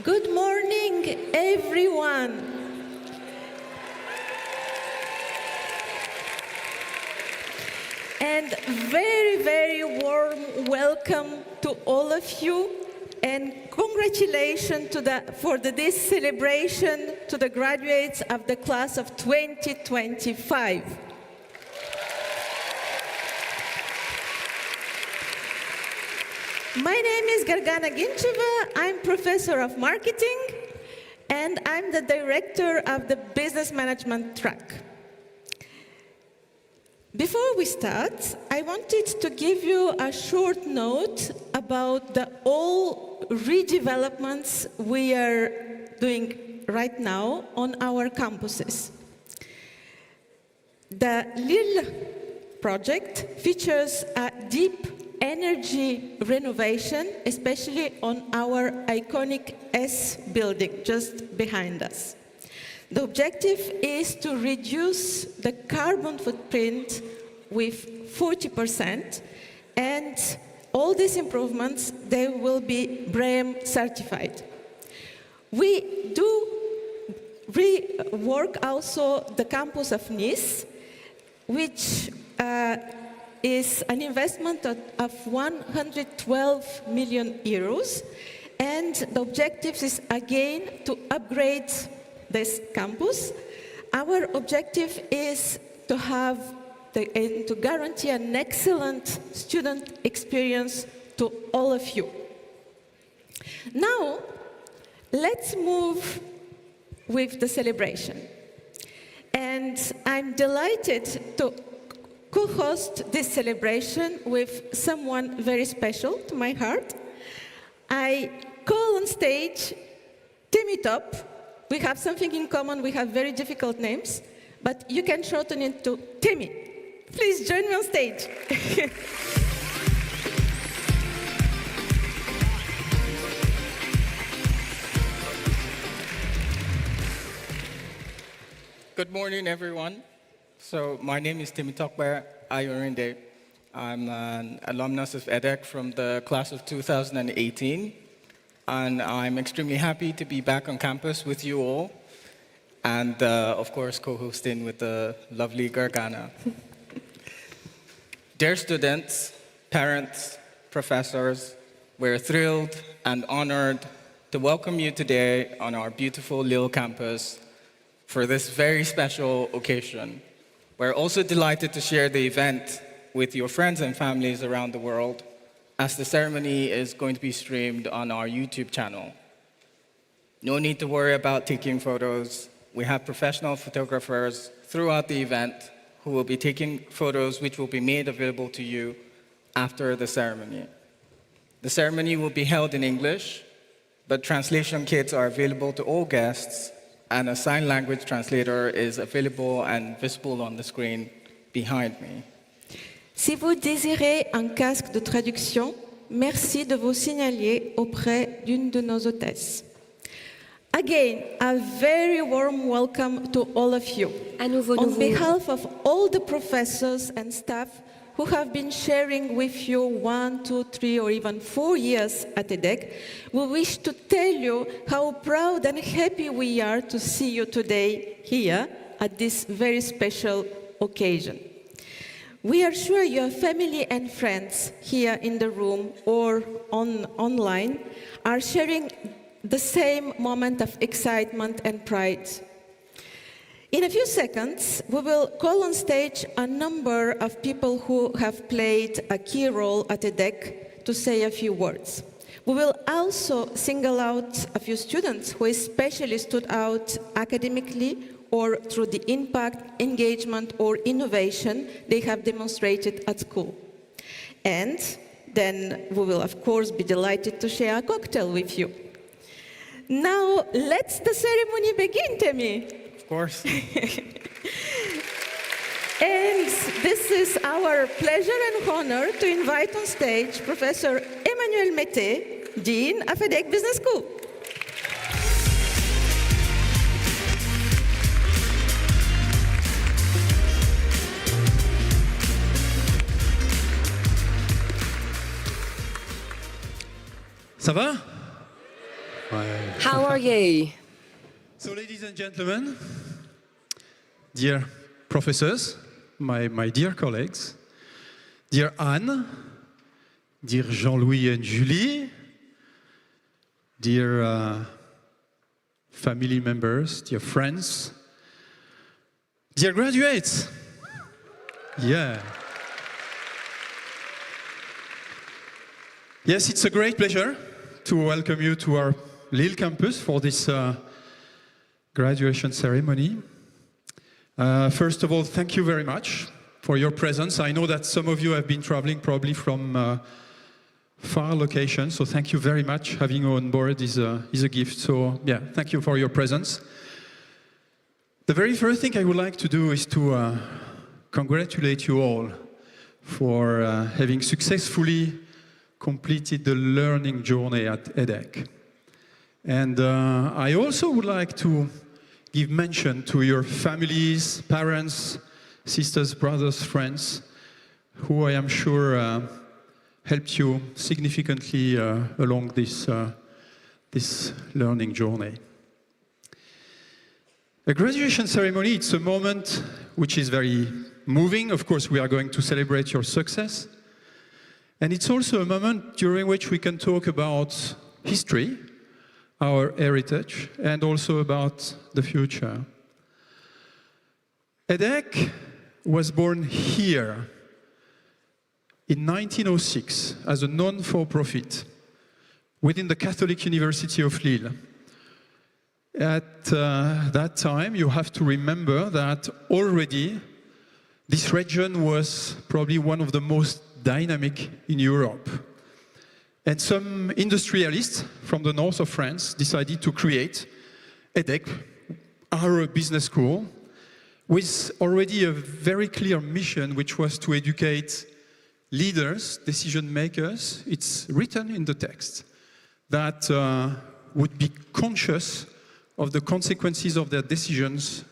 Good morning, everyone. And very, very warm welcome to all of you, and congratulations for this celebration to the graduates of the class of 2025. My name is Gargana Gincheva. I'm professor of marketing, and I'm the director of the Business Management track. Before we start, I wanted to give you a short note about all redevelopments we are doing right now on our campuses. The Lille project features a deep energy renovation, especially on our iconic S building just behind us. The objective is to reduce the carbon footprint with 40%, and all these improvements, they will be BREEAM certified. We do rework also the campus of Nice, which is an investment of 112 million euros, and the objective is again to upgrade this campus. Our objective is to to guarantee an excellent student experience to all of you. Now, let's move with the celebration. And I'm delighted to co-host this celebration with someone very special to my heart. I call on stage Timmy Top. We have something in common. We have very difficult names, but you can shorten it to Timmy. Please join me on stage. Good morning, everyone. So my name is Timmy Tokber Ayorinde. I'm an alumnus of EDHEC from the class of 2018. And I'm extremely happy to be back on campus with you all, and of course co-hosting with the lovely Gargana. Dear students, parents, professors, we're thrilled and honored to welcome you today on our beautiful Lille campus for this very special occasion. We're also delighted to share the event with your friends and families around the world, as the ceremony is going to be streamed on our YouTube channel. No need to worry about taking photos. We have professional photographers throughout the event who will be taking photos which will be made available to you after the ceremony. The ceremony will be held in English, but translation kits are available to all guests, and a sign language translator is available and visible on the screen behind me. Si vous désirez un casque de traduction, merci de vous signaler auprès d'une de nos hôtesses. Again, a very warm welcome to all of you. On behalf of all the professors and staff who have been sharing with you 1, 2, 3, or even 4 years at EDHEC, we wish to tell you how proud and happy we are to see you today here at this very special occasion. We are sure your family and friends here in the room or online are sharing the same moment of excitement and pride. In a few seconds, we will call on stage a number of people who have played a key role at EDHEC to say a few words. We will also single out a few students who especially stood out academically or through the impact, engagement, or innovation they have demonstrated at school. And then we will, of course, be delighted to share a cocktail with you. Now, let the ceremony begin, Temi. Of course. And this is our pleasure and honor to invite on stage Professor Emmanuel Mété, Dean of EDHEC Business School. Ça va? How are you? So, ladies and gentlemen, dear professors, my dear colleagues, dear Anne, dear Jean-Louis and Julie, dear family members, dear friends, dear graduates. Yeah. Yes, it's a great pleasure to welcome you to our Lille campus for this graduation ceremony. First of all, thank you very much for your presence. I know that some of you have been traveling probably from far locations, so thank you very much. Having you on board is a gift, so yeah, thank you for your presence. The very first thing I would like to do is to congratulate you all for having successfully completed the learning journey at EDHEC. And I also would like to give mention to your families, parents, sisters, brothers, friends, who I am sure helped you significantly along this learning journey. A graduation ceremony, it's a moment which is very moving. Of course, we are going to celebrate your success. And it's also a moment during which we can talk about history, our heritage, and also about the future. EDHEC was born here in 1906 as a non-for-profit within the Catholic University of Lille. At that time, you have to remember that already this region was probably one of the most dynamic in Europe. And some industrialists from the north of France decided to create EDHEC, our business school, with already a very clear mission, which was to educate leaders, decision makers, it's written in the text, that would be conscious of the consequences of their decisions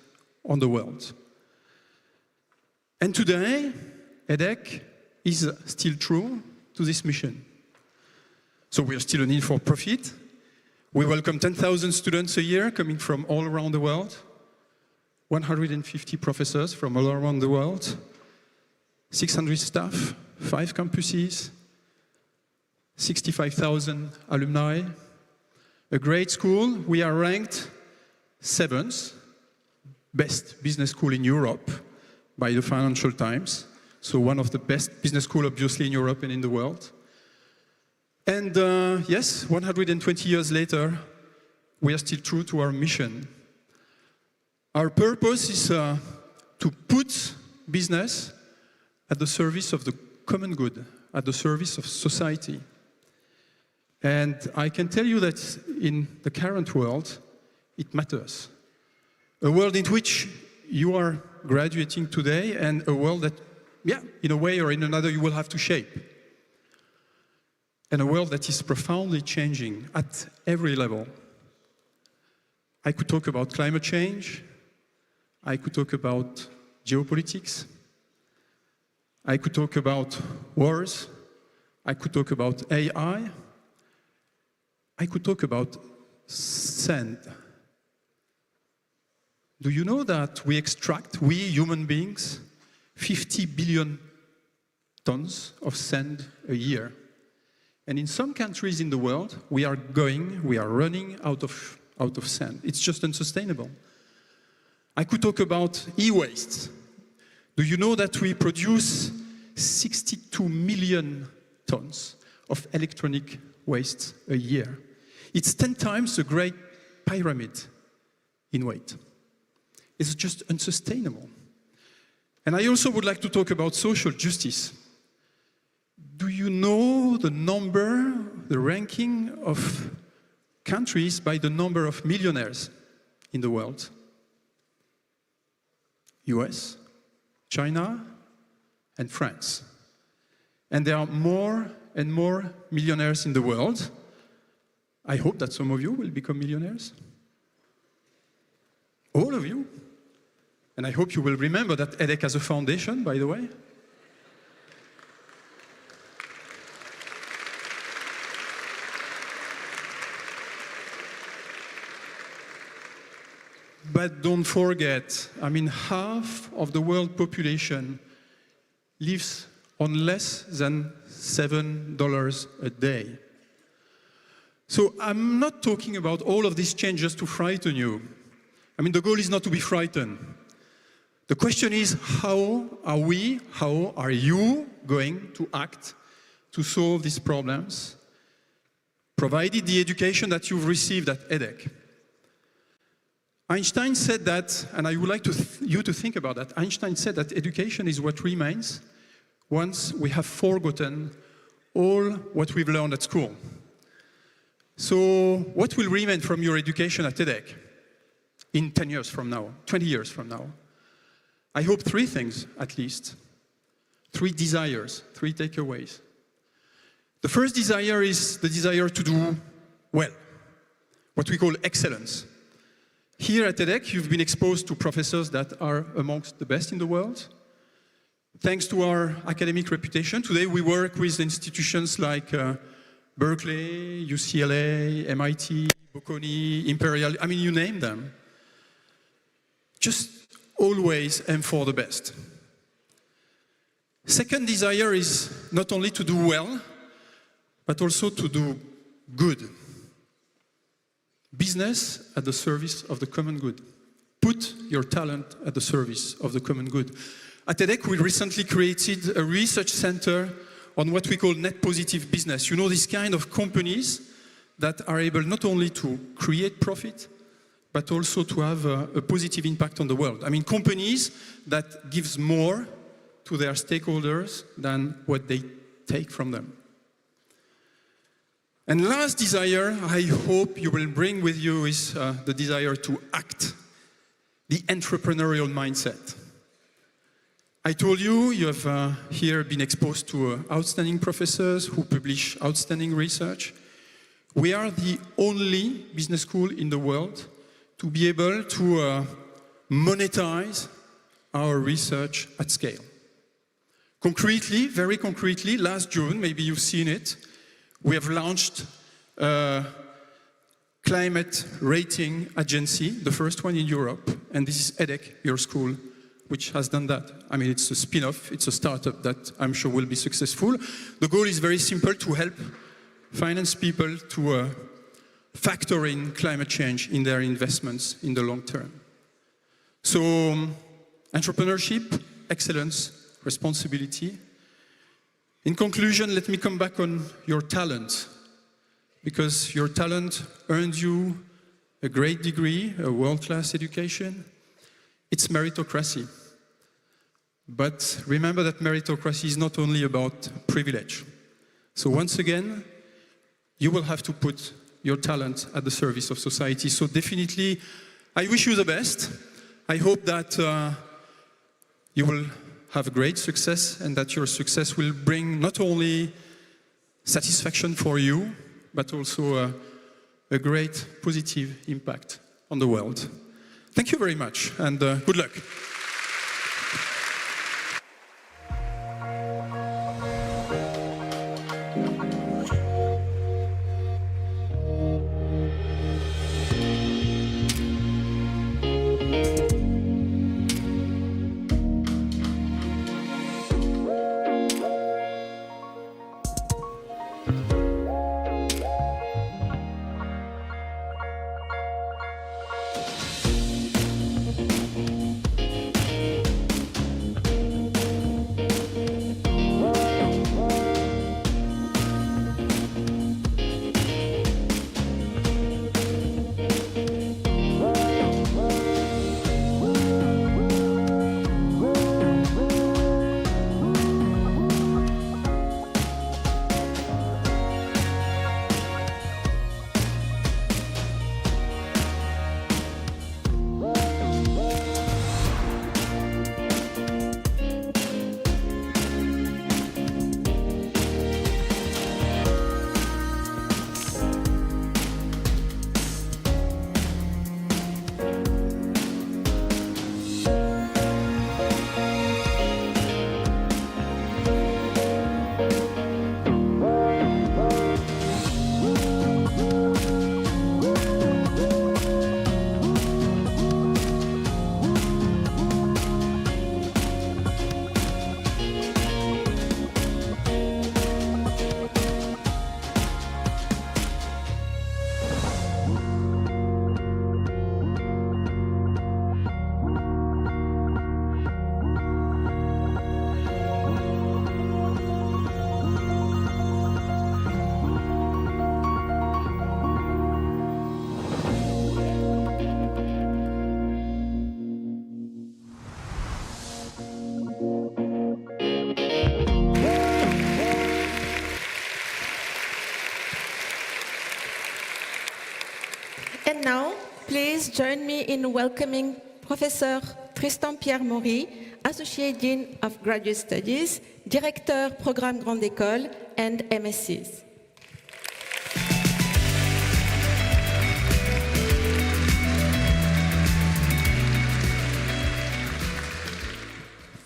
on the world. And today, EDHEC is still true to this mission. So we are still a need for profit. We welcome 10,000 students a year coming from all around the world, 150 professors from all around the world, 600 staff, 5 campuses, 65,000 alumni. A great school. We are ranked 7th best business school in Europe by the Financial Times. So one of the best business schools, obviously, in Europe and in the world. And yes, 120 years later, we are still true to our mission. Our purpose is to put business at the service of the common good, at the service of society. And I can tell you that in the current world, it matters. A world in which you are graduating today, and a world that, yeah, in a way or in another, you will have to shape. And a world that is profoundly changing at every level. I could talk about climate change. I could talk about geopolitics. I could talk about wars. I could talk about AI. I could talk about sand. Do you know that we extract, we human beings, 50 billion tons of sand a year? And in some countries in the world, we are running out of sand. It's just unsustainable. I could talk about e-waste. Do you know that we produce 62 million tons of electronic waste a year? It's 10 times the Great Pyramid in weight. It's just unsustainable. And I also would like to talk about social justice. Do you know the number, the ranking of countries by the number of millionaires in the world? US, China, and France. And there are more and more millionaires in the world. I hope that some of you will become millionaires. All of you. And I hope you will remember that EDHEC has a foundation, by the way. But don't forget, I mean, half of the world population lives on less than $7 a day. So I'm not talking about all of these changes to frighten you. I mean, the goal is not to be frightened. The question is, how are you going to act to solve these problems, provided the education that you've received at EDHEC? Einstein said that, and I would like you to think about that. Einstein said that education is what remains once we have forgotten all what we've learned at school. So what will remain from your education at EDHEC in 10 years from now, 20 years from now? I hope 3 things, at least. 3 desires, 3 takeaways. The first desire is the desire to do well, what we call excellence. Here at EDHEC, you've been exposed to professors that are amongst the best in the world. Thanks to our academic reputation, today we work with institutions like Berkeley, UCLA, MIT, Bocconi, Imperial, I mean, you name them. Just always aim for the best. Second desire is not only to do well, but also to do good. Business at the service of the common good. Put your talent at the service of the common good. At EDHEC, we recently created a research center on what we call net positive business. You know, these kind of companies that are able not only to create profit, but also to have a positive impact on the world. I mean, companies that gives more to their stakeholders than what they take from them. And last desire, I hope you will bring with you is the desire to act, the entrepreneurial mindset. I told you, you have here been exposed to outstanding professors who publish outstanding research. We are the only business school in the world to be able to monetize our research at scale. Concretely, very concretely, last June, maybe you've seen it, we have launched a climate rating agency, the first one in Europe, and this is EDHEC, your school, which has done that. I mean, it's a spin-off, it's a startup that I'm sure will be successful. The goal is very simple, to help finance people to factor in climate change in their investments in the long term. So, entrepreneurship, excellence, responsibility. In conclusion, let me come back on your talent, because your talent earned you a great degree, a world-class education. It's meritocracy. But remember that meritocracy is not only about privilege. So once again, you will have to put your talent at the service of society. So definitely, I wish you the best. I hope that you will have a great success, and that your success will bring not only satisfaction for you, but also a great positive impact on the world. Thank you very much, and good luck. please join me in welcoming Professor Tristan Pierre Maury, Associate Dean of Graduate Studies, Directeur Programme Grande École, and MSCs.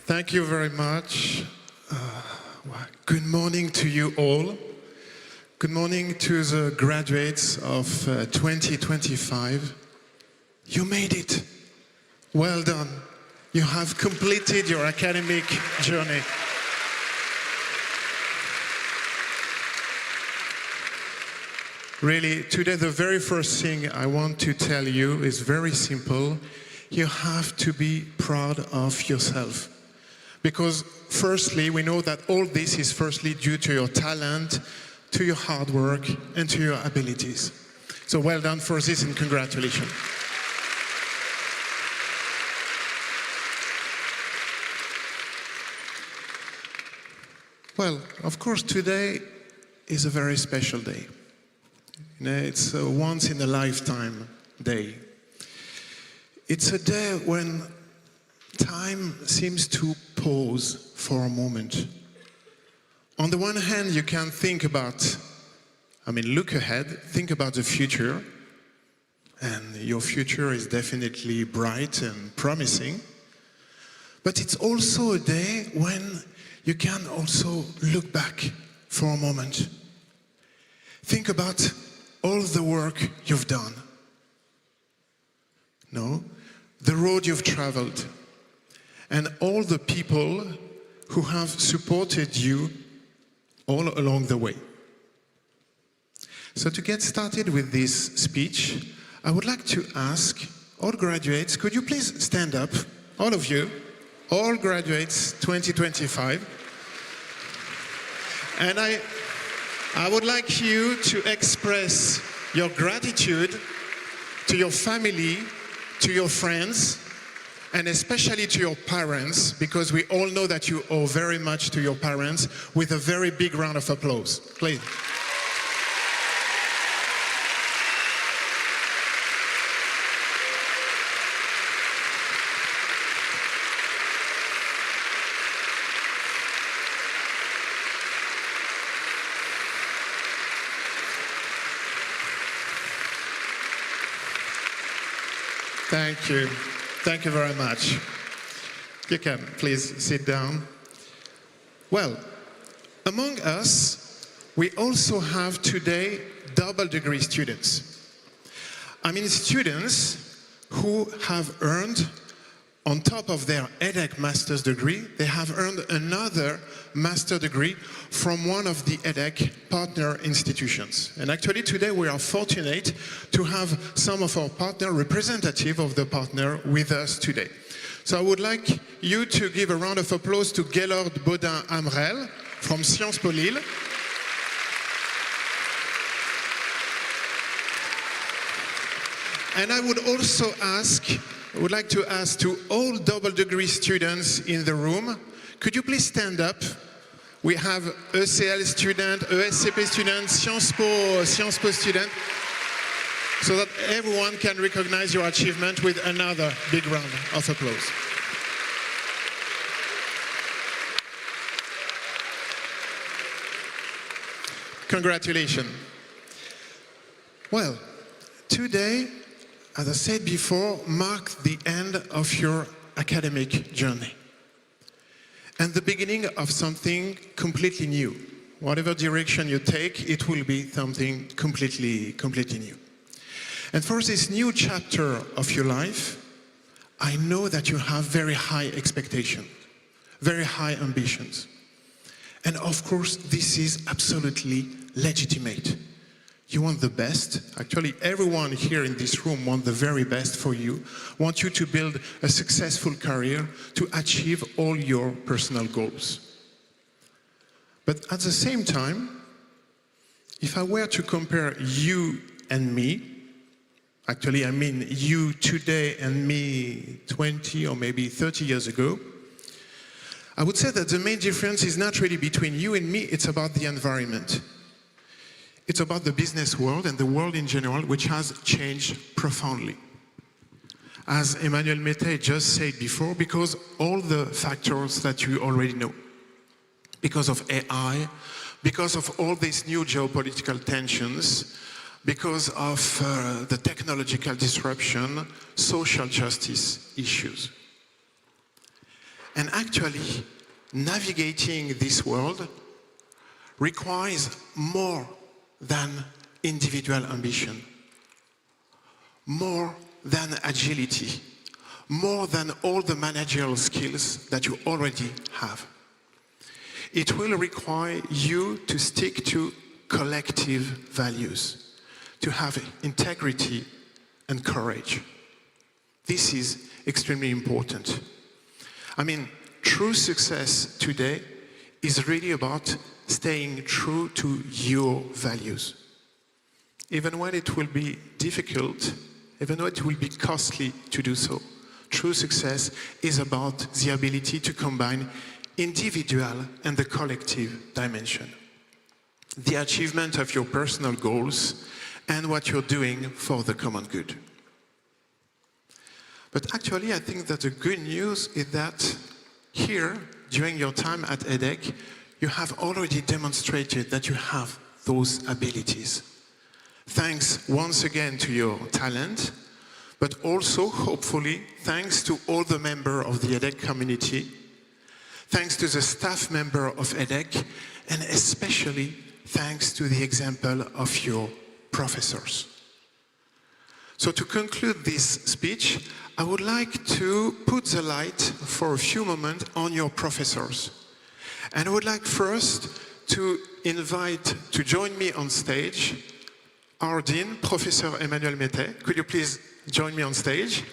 Thank you very much. Good morning to you all. Good morning to the graduates of 2025. You made it. Well done. You have completed your academic journey. Really, today the very first thing I want to tell you is very simple. You have to be proud of yourself. Because firstly, we know that all this is firstly due to your talent, to your hard work, and to your abilities. So well done for this and congratulations. Well, of course, today is a very special day. You know, it's a once in a lifetime day. It's a day when time seems to pause for a moment. On the one hand, you can think about, look ahead, think about the future, and your future is definitely bright and promising. But it's also a day when you can also look back for a moment. Think about all the work you've done. No, the road you've traveled, and all the people who have supported you all along the way. So to get started with this speech, I would like to ask all graduates, could you please stand up, all of you, all graduates 2025. And I would like you to express your gratitude to your family, to your friends, and especially to your parents, because we all know that you owe very much to your parents, with a very big round of applause, please. Thank you. Thank you very much. You can please sit down. Well, among us, we also have today double degree students. Students who have earned, on top of their EDHEC master's degree, they have earned another master degree from one of the EDHEC partner institutions. And actually today we are fortunate to have some of our partner representative of the partner with us today. So I would like you to give a round of applause to Gaylord Baudin Amrel from Sciences Po Lille. And I would like to ask to all double degree students in the room, could you please stand up? We have ECL student, ESCP student, Sciences Po student, so that everyone can recognize your achievement with another big round of applause. Congratulations. Well, today, as I said before, marks the end of your academic journey and the beginning of something completely new. Whatever direction you take, it will be something completely new. And for this new chapter of your life, I know that you have very high expectations, very high ambitions. And of course, this is absolutely legitimate. You want the best. Actually, everyone here in this room wants the very best for you, want you to build a successful career, to achieve all your personal goals. But at the same time, if I were to compare you and me, actually I mean you today and me 20 or maybe 30 years ago, I would say that the main difference is not really between you and me, it's about the environment. It's about the business world and the world in general, which has changed profoundly. as Emmanuel Mette just said before, because all the factors that you already know. Because of AI, because of all these new geopolitical tensions, because of the technological disruption, social justice issues. And actually, navigating this world requires more than individual ambition, more than agility, more than all the managerial skills that you already have. It will require you to stick to collective values, to have integrity and courage. This is extremely important. I mean, true success today is really about staying true to your values. Even when it will be difficult, even though it will be costly to do so, true success is about the ability to combine individual and the collective dimension. The achievement of your personal goals and what you're doing for the common good. But actually, I think that the good news is that here, during your time at EDHEC, you have already demonstrated that you have those abilities. Thanks once again to your talent, but also, hopefully, thanks to all the members of the EDHEC community, thanks to the staff member of EDHEC, and especially thanks to the example of your professors. So to conclude this speech, I would like to put the light for a few moments on your professors. And I would like first to invite to join me on stage our Dean, Professor Emmanuel Mette. Could you please join me on stage?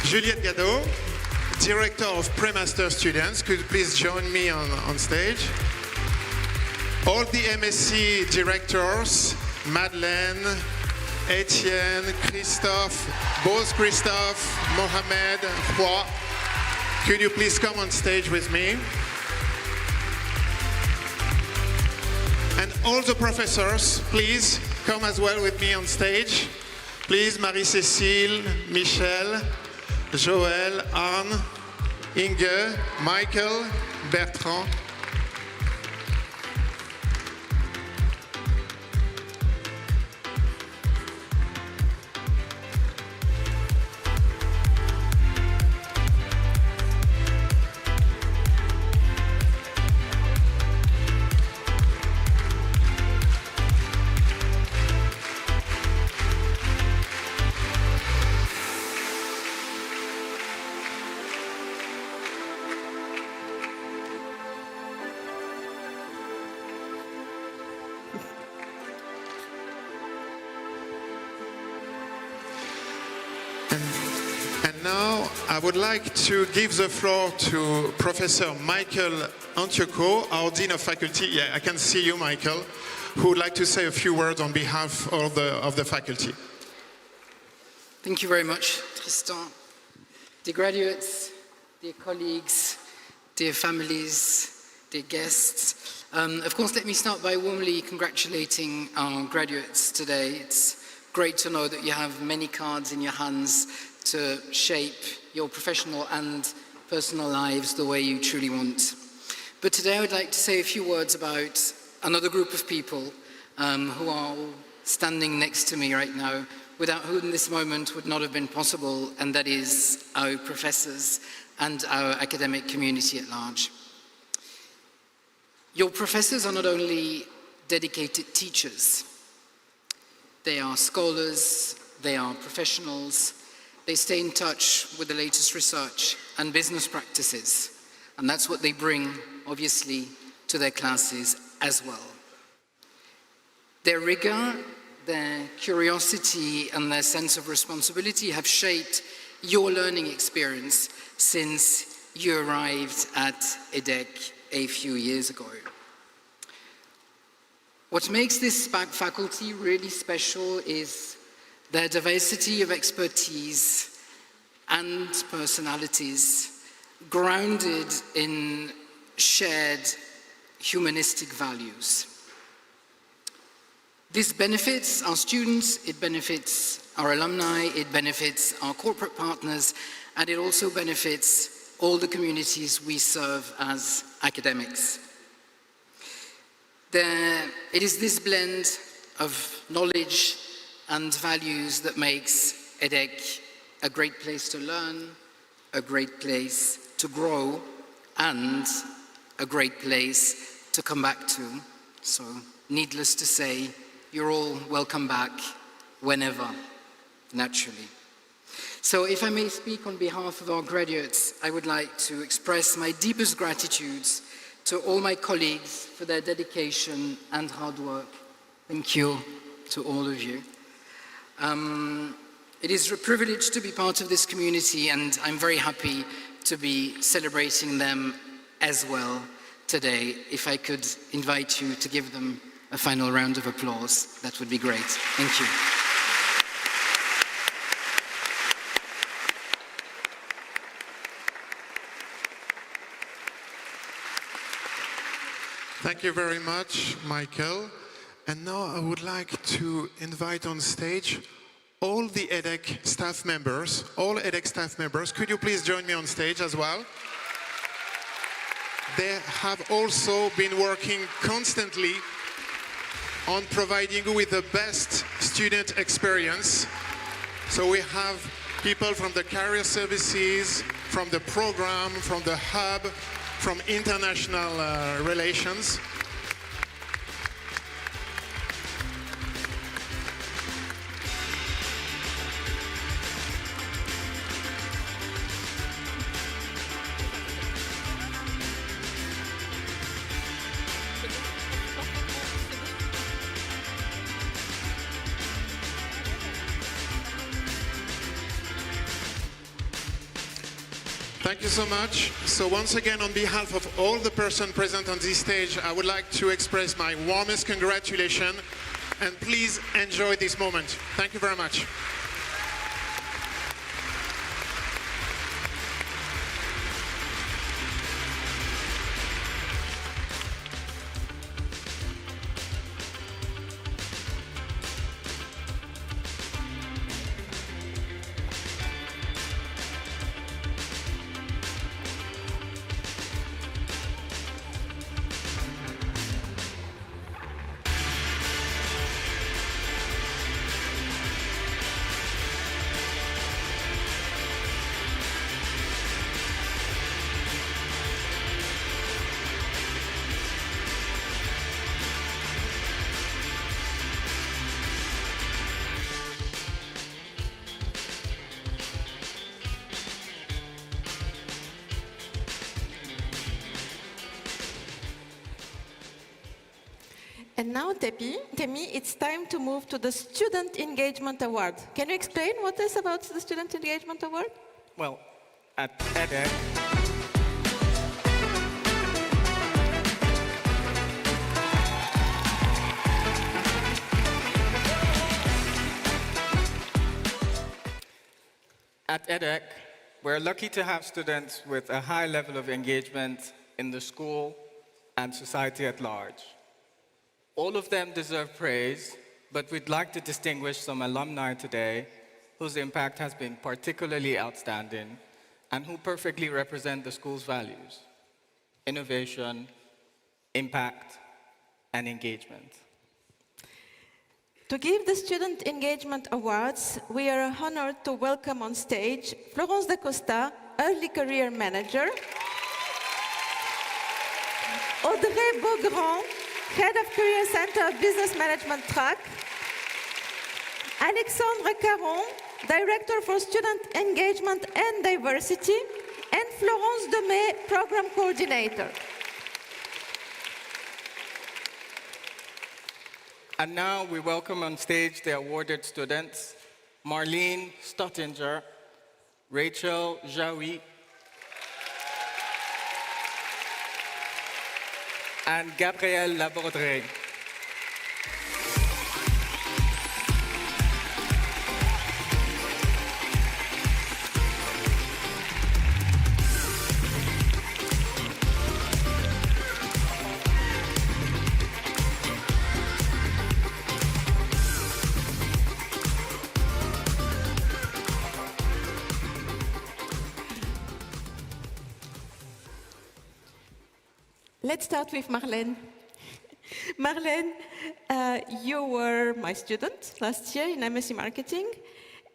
Juliette Gadot, Director of Pre-Master Students. Could you please join me on stage? All the MSc directors, Madeleine, Etienne, Christophe, both Christophe, Mohamed, Hua. Could you please come on stage with me? And all the professors, please come as well with me on stage. Please, Marie-Cécile, Michel, Joël, Anne, Inge, Michael, Bertrand. And now I would like to give the floor to Professor Michael Antioco, our Dean of Faculty. Yeah, I can see you, Michael, who would like to say a few words on behalf of the faculty. Thank you very much, Tristan. Dear graduates, dear colleagues, dear families, dear guests. Of course, let me start by warmly congratulating our graduates today. It's great to know that you have many cards in your hands to shape your professional and personal lives the way you truly want. But today I would like to say a few words about another group of people who are standing next to me right now, without whom this moment would not have been possible, and that is our professors and our academic community at large. Your professors are not only dedicated teachers, they are scholars, they are professionals, they stay in touch with the latest research and business practices, and that's what they bring, obviously, to their classes as well. Their rigor, their curiosity, and their sense of responsibility have shaped your learning experience since you arrived at EDHEC a few years ago. What makes this faculty really special is their diversity of expertise and personalities, grounded in shared humanistic values. This benefits our students, it benefits our alumni, it benefits our corporate partners, and it also benefits all the communities we serve as academics. It is this blend of knowledge and values that makes EDHEC a great place to learn, a great place to grow, and a great place to come back to. So, needless to say, you're all welcome back whenever, naturally. So if I may speak on behalf of our graduates, I would like to express my deepest gratitudes to all my colleagues for their dedication and hard work. Thank you to all of you. It is a privilege to be part of this community, and I'm very happy to be celebrating them as well today. If I could invite you to give them a final round of applause, that would be great. Thank you. Thank you very much, Michael. And now I would like to invite on stage all the EDHEC staff members. All EDHEC staff members, could you please join me on stage as well? They have also been working constantly on providing you with the best student experience. So we have people from the career services, from the program, from the hub, from international relations. Thank you so much. So once again, on behalf of all the persons present on this stage, I would like to express my warmest congratulations, and please enjoy this moment. Thank you very much. And now, Temi, it's time to move to the Student Engagement Award. Can you explain what is about the Student Engagement Award? Well, at EDHEC, we're lucky to have students with a high level of engagement in the school and society at large. All of them deserve praise, but we'd like to distinguish some alumni today whose impact has been particularly outstanding and who perfectly represent the school's values: innovation, impact, and engagement. To give the Student Engagement Awards, we are honored to welcome on stage Florence Da Costa, Early Career Manager, Audrey Beaugrand, Head of Career Center of Business Management Track, Alexandre Caron, Director for Student Engagement and Diversity, and Florence Demey, Program Coordinator. And now we welcome on stage the awarded students: Marlene Stottinger, Rachel Jaoui, and Gabrielle Labordre. Let's start with Marlène. Marlène, you were my student last year in MSc Marketing,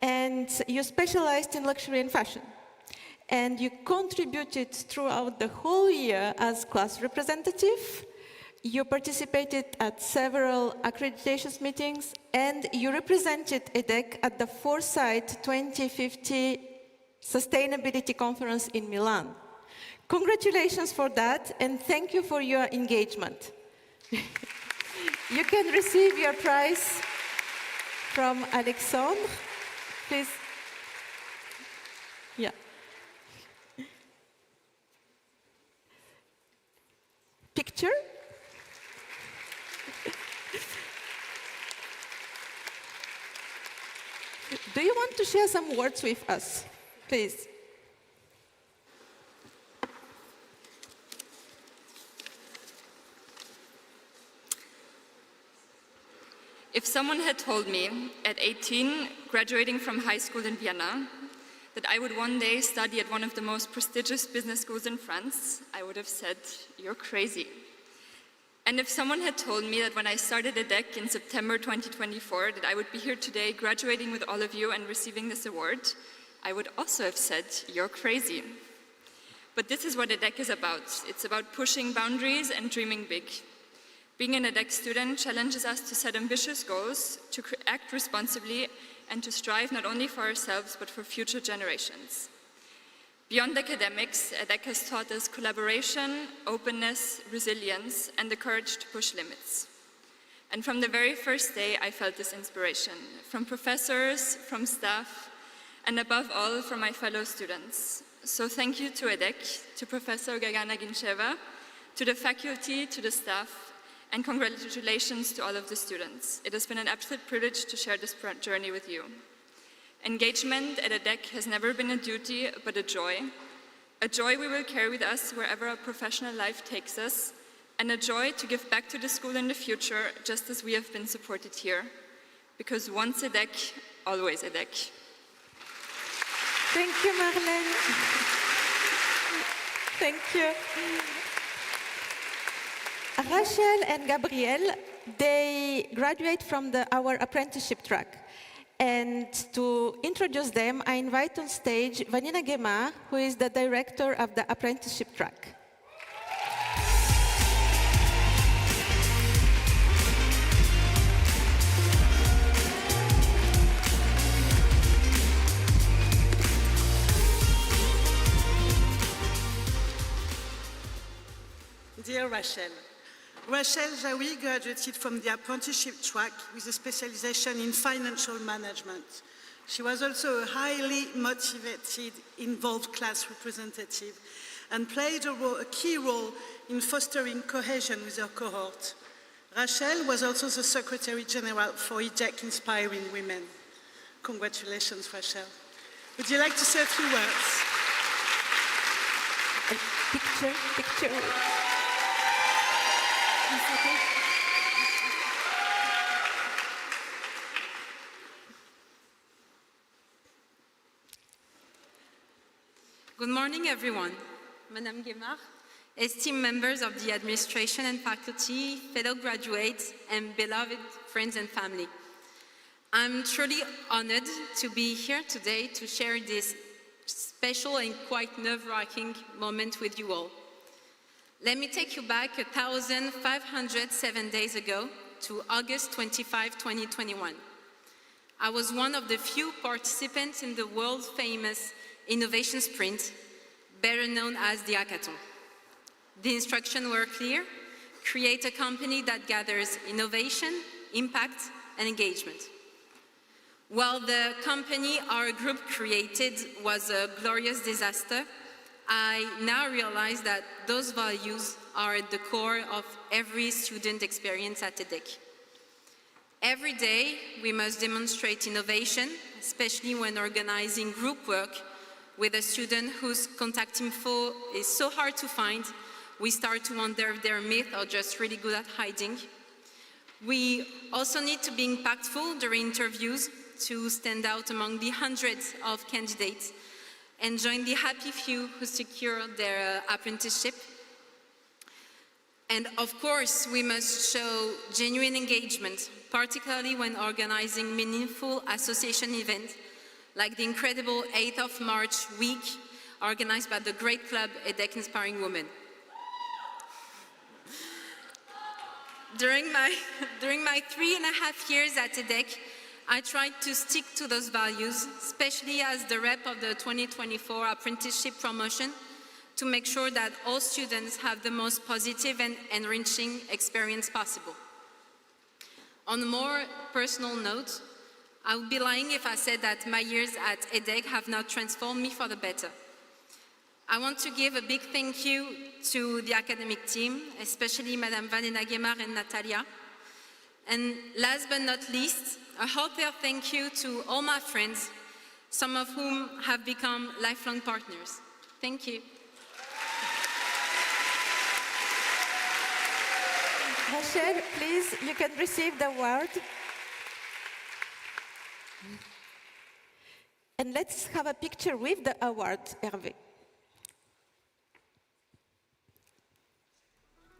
and you specialized in luxury and fashion. And you contributed throughout the whole year as class representative. You participated at several accreditation meetings, and you represented EDHEC at the Foresight 2050 Sustainability Conference in Milan. Congratulations for that, and thank you for your engagement. You can receive your prize from Alexandre. Please. Yeah. Picture. Do you want to share some words with us, please? If someone had told me at 18, graduating from high school in Vienna, that I would one day study at one of the most prestigious business schools in France, I would have said, "You're crazy." And if someone had told me that when I started EDHEC in September 2024, that I would be here today graduating with all of you and receiving this award, I would also have said, "You're crazy." But this is what EDHEC is about. It's about pushing boundaries and dreaming big. Being an EDHEC student challenges us to set ambitious goals, to act responsibly, and to strive not only for ourselves, but for future generations. Beyond academics, EDHEC has taught us collaboration, openness, resilience, and the courage to push limits. And from the very first day, I felt this inspiration, from professors, from staff, and above all, from my fellow students. So thank you to EDHEC, to Professor Gagana Gincheva, to the faculty, to the staff, and congratulations to all of the students. It has been an absolute privilege to share this journey with you. Engagement at EDHEC has never been a duty, but a joy we will carry with us wherever our professional life takes us, and a joy to give back to the school in the future, just as we have been supported here. Because once EDHEC, always EDHEC. Thank you, Marlène. Thank you. Rachel and Gabriel, they graduate from our apprenticeship track. And to introduce them, I invite on stage Vanina Guémard, who is the director of the apprenticeship track. Dear Rachel, Rachel Jaoui graduated from the apprenticeship track with a specialization in financial management. She was also a highly motivated, involved class representative and played a key role in fostering cohesion with her cohort. Rachel was also the Secretary General for EDHEC Inspiring Women. Congratulations, Rachel. Would you like to say a few words? Picture. Good morning, everyone. Madame Guémard, esteemed members of the administration and faculty, fellow graduates, and beloved friends and family. I'm truly honored to be here today to share this special and quite nerve-wracking moment with you all. Let me take you back 1,507 days ago to August 25, 2021. I was one of the few participants in the world-famous Innovation Sprint, better known as the hackathon. The instructions were clear: create a company that gathers innovation, impact, and engagement. While the company our group created was a glorious disaster, I now realize that those values are at the core of every student experience at EDHEC. Every day, we must demonstrate innovation, especially when organizing group work with a student whose contact info is so hard to find, we start to wonder if they're myth or just really good at hiding. We also need to be impactful during interviews to stand out among the hundreds of candidates and join the happy few who secure their apprenticeship. And of course, we must show genuine engagement, particularly when organizing meaningful association events like the incredible 8th of March week organized by the great club EDHEC Inspiring Women. During my 3.5 years at EDHEC, I tried to stick to those values, especially as the rep of the 2024 Apprenticeship Promotion, to make sure that all students have the most positive and enriching experience possible. On a more personal note, I would be lying if I said that my years at EDHEC have not transformed me for the better. I want to give a big thank you to the academic team, especially Madame Vanina Guémard and Natalia. And last but not least, a heartfelt thank you to all my friends, some of whom have become lifelong partners. Thank you. Rachel, please, you can receive the award. And let's have a picture with the award, Hervé.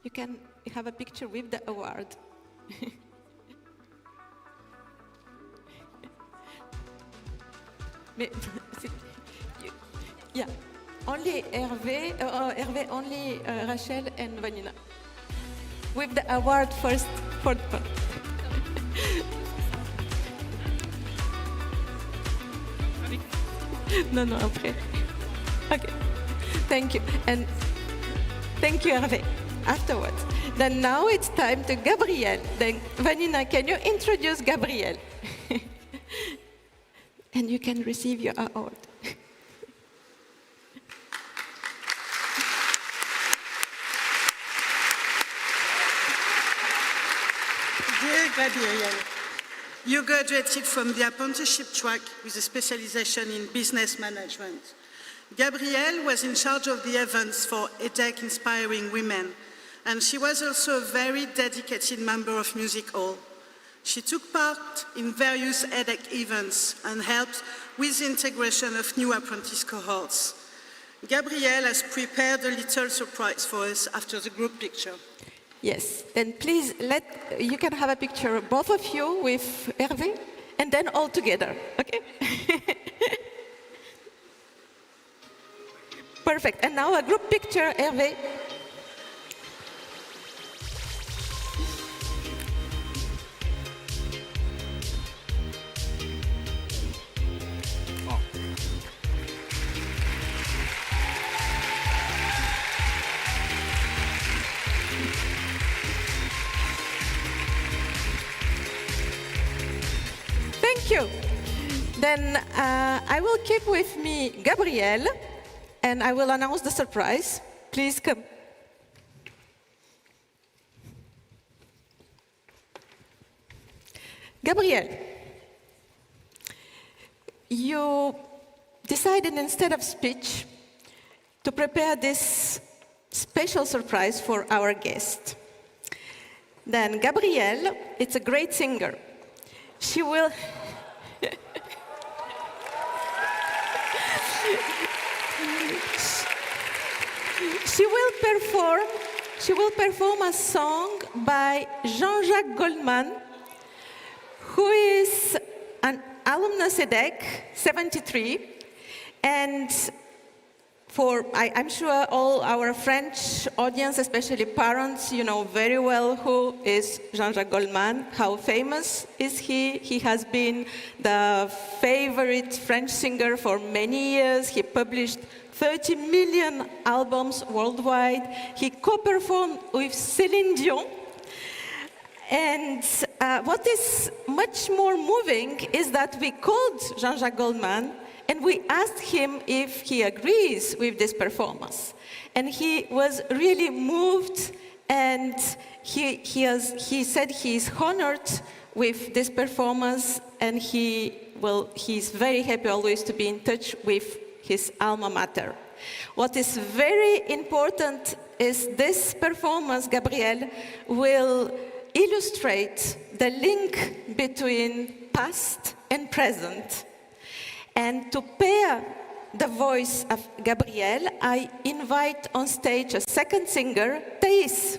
You can have a picture with the award. Yeah, only Hervé, only Rachel and Vanina. With the award first for the No, après. Okay. Thank you. And thank you, Hervé. Afterwards. Then now it's time to Gabrielle. Then, Vanina, can you introduce Gabrielle? And you can receive your award. Dear Gabrielle, you graduated from the Apprenticeship Track with a specialization in business management. Gabrielle was in charge of the events for EDHEC Inspiring Women, and she was also a very dedicated member of Music Hall. She took part in various EDHEC events and helped with the integration of new apprentice cohorts. Gabrielle has prepared a little surprise for us after the group picture. Yes, then please, you can have a picture, both of you with Hervé, and then all together, okay? Perfect, and now a group picture, Hervé. Thank you. Then I will keep with me Gabrielle, and I will announce the surprise. Please come. Gabrielle, you decided instead of speech to prepare this special surprise for our guest. Then Gabrielle, it's a great singer. She will She will perform a song by Jean-Jacques Goldman, who is an alumnus EDHEC 73, and I'm sure all our French audience, especially parents, you know very well who is Jean-Jacques Goldman, how famous is he. He has been the favorite French singer for many years. He published 30 million albums worldwide. He co-performed with Céline Dion. And what is much more moving is that we called Jean-Jacques Goldman and we asked him if he agrees with this performance. And he was really moved, and he said he is honored with this performance, and he's very happy always to be in touch with his alma mater. What is very important is this performance, Gabrielle, will illustrate the link between past and present. And to pair the voice of Gabrielle, I invite on stage a second singer, Thais.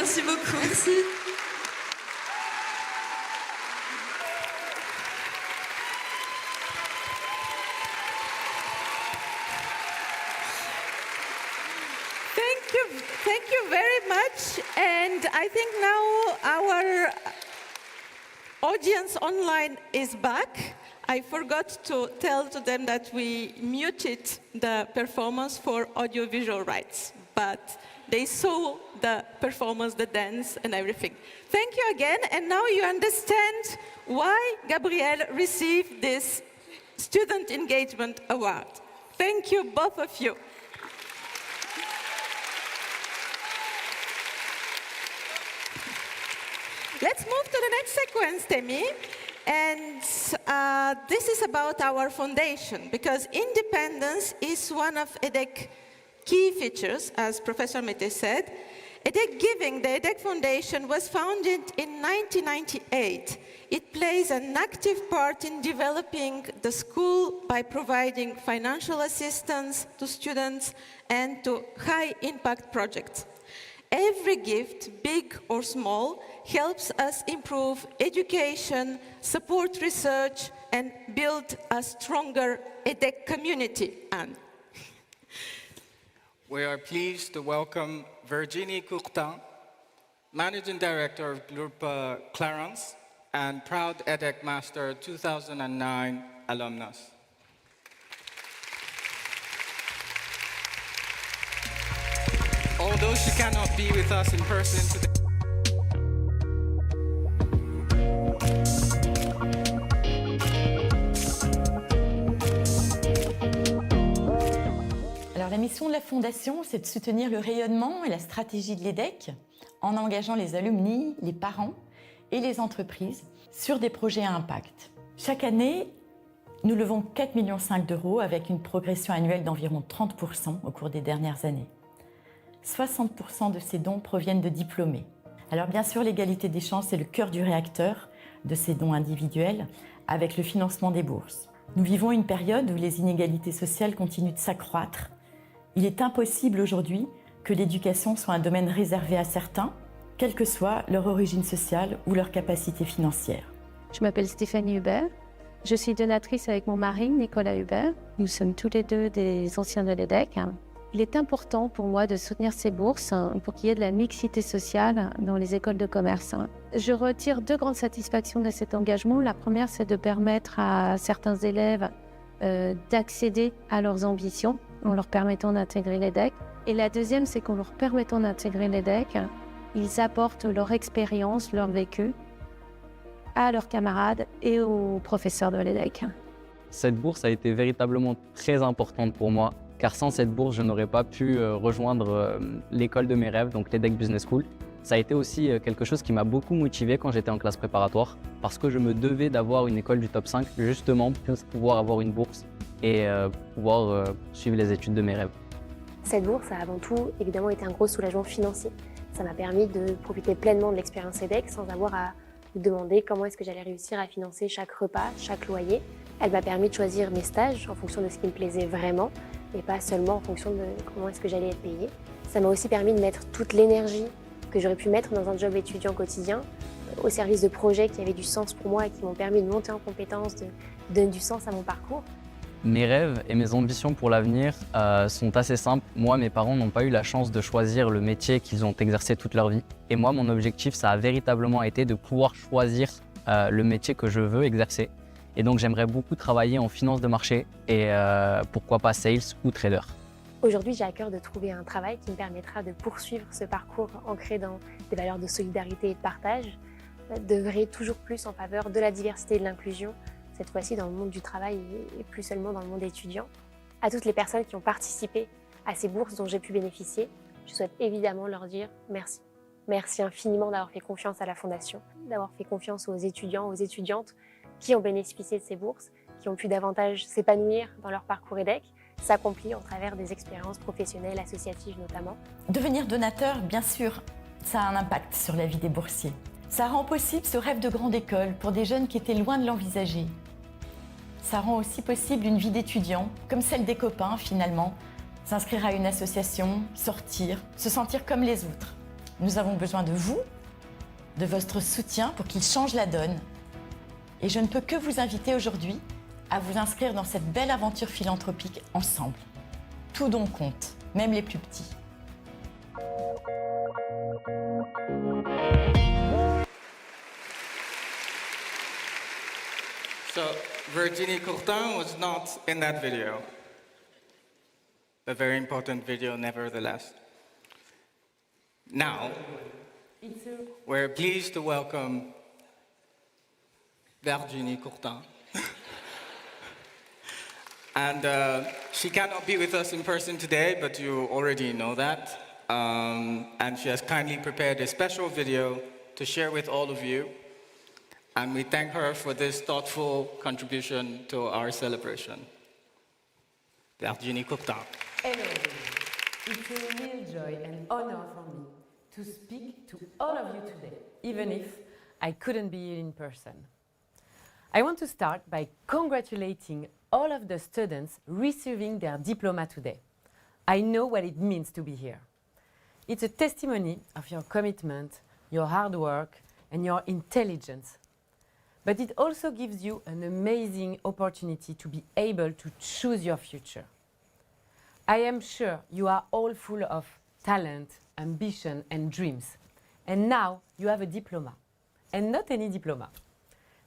Merci beaucoup. Merci. Thank you very much. And I think now our audience online is back. I forgot to tell to them that we muted the performance for audiovisual rights, but they saw the performance, the dance, and everything. Thank you again, and now you understand why Gabrielle received this Student Engagement Award. Thank you, both of you. Let's move to the next sequence, Temi. And this is about our foundation, because independence is one of EDHEC key features, as Professor Mete said. EDHEC Giving, the EDHEC Foundation, was founded in 1998. It plays an active part in developing the school by providing financial assistance to students and to high-impact projects. Every gift, big or small, helps us improve education, support research, and build a stronger EDHEC community. Anne. We are pleased to welcome Virginie Courtin, Managing Director of Group Clarence and proud EDHEC Master 2009 alumnus. Although she cannot be with us in person today, Alors la mission de la Fondation, c'est de soutenir le rayonnement et la stratégie de l'EDHEC en engageant les alumni, les parents et les entreprises sur des projets à impact. Chaque année, nous levons 4,5 millions d'euros avec une progression annuelle d'environ 30% au cours des dernières années. 60% de ces dons proviennent de diplômés. Alors bien sûr, l'égalité des chances est le cœur du réacteur de ces dons individuels avec le financement des bourses. Nous vivons une période où les inégalités sociales continuent de s'accroître. Il est impossible aujourd'hui que l'éducation soit un domaine réservé à certains, quelle que soit leur origine sociale ou leur capacité financière. Je m'appelle Stéphanie Hubert. Je suis donatrice avec mon mari, Nicolas Hubert. Nous sommes tous les deux des anciens de l'EDHEC. Il est important pour moi de soutenir ces bourses pour qu'il y ait de la mixité sociale dans les écoles de commerce. Je retire 2 grandes satisfactions de cet engagement. La première, c'est de permettre à certains élèves d'accéder à leurs ambitions en leur permettant d'intégrer l'EDHEC. Et la deuxième, c'est qu'en leur permettant d'intégrer l'EDHEC, ils apportent leur expérience, leur vécu à leurs camarades et aux professeurs de l'EDHEC. Cette bourse a été véritablement très importante pour moi, car sans cette bourse, je n'aurais pas pu rejoindre l'école de mes rêves, donc l'EDHEC Business School. Ça a été aussi quelque chose qui m'a beaucoup motivé quand j'étais en classe préparatoire, parce que je me devais d'avoir une école du top 5, justement pour pouvoir avoir une bourse et pouvoir suivre les études de mes rêves. Cette bourse a avant tout évidemment été un gros soulagement financier. Ça m'a permis de profiter pleinement de l'expérience EDHEC sans avoir à me demander comment est-ce que j'allais réussir à financer chaque repas, chaque loyer. Elle m'a permis de choisir mes stages en fonction de ce qui me plaisait vraiment et pas seulement en fonction de comment est-ce que j'allais être payée. Ça m'a aussi permis de mettre toute l'énergie que j'aurais pu mettre dans un job étudiant quotidien au service de projets qui avaient du sens pour moi et qui m'ont permis de monter en compétences, de donner du sens à mon parcours. Mes rêves et mes ambitions pour l'avenir sont assez simples. Moi, mes parents n'ont pas eu la chance de choisir le métier qu'ils ont exercé toute leur vie. Et moi, mon objectif, ça a véritablement été de pouvoir choisir le métier que je veux exercer. Et donc, j'aimerais beaucoup travailler en finance de marché et pourquoi pas sales ou trader. Aujourd'hui, j'ai à cœur de trouver un travail qui me permettra de poursuivre ce parcours ancré dans des valeurs de solidarité et de partage, d'œuvrer toujours plus en faveur de la diversité et de l'inclusion, cette fois-ci dans le monde du travail et plus seulement dans le monde étudiant. À toutes les personnes qui ont participé à ces bourses dont j'ai pu bénéficier, je souhaite évidemment leur dire merci. Merci infiniment d'avoir fait confiance à la Fondation, d'avoir fait confiance aux étudiants, aux étudiantes qui ont bénéficié de ces bourses, qui ont pu davantage s'épanouir dans leur parcours EDHEC, s'accomplir au travers des expériences professionnelles, associatives notamment. Devenir donateur, bien sûr, ça a un impact sur la vie des boursiers. Ça rend possible ce rêve de grande école pour des jeunes qui étaient loin de l'envisager. Ça rend aussi possible une vie d'étudiant, comme celle des copains finalement, s'inscrire à une association, sortir, se sentir comme les autres. Nous avons besoin de vous, de votre soutien pour qu'il change la donne. Et je ne peux que vous inviter aujourd'hui à vous inscrire dans cette belle aventure philanthropique ensemble. Tout don compte, même les plus petits. So, Virginie Courtin was not in that video. A very important video, nevertheless. Now, we're pleased to welcome Virginie Courtin. And she cannot be with us in person today, but you already know that. And she has kindly prepared a special video to share with all of you. And we thank her for this thoughtful contribution to our celebration. Virginie Courtin. Hello, it's a real joy and honor for me to speak to all of you today, even if I couldn't be here in person. I want to start by congratulating all of the students receiving their diploma today. I know what it means to be here. It's a testimony of your commitment, your hard work, and your intelligence. But it also gives you an amazing opportunity to be able to choose your future. I am sure you are all full of talent, ambition, and dreams. And now you have a diploma. And not any diploma.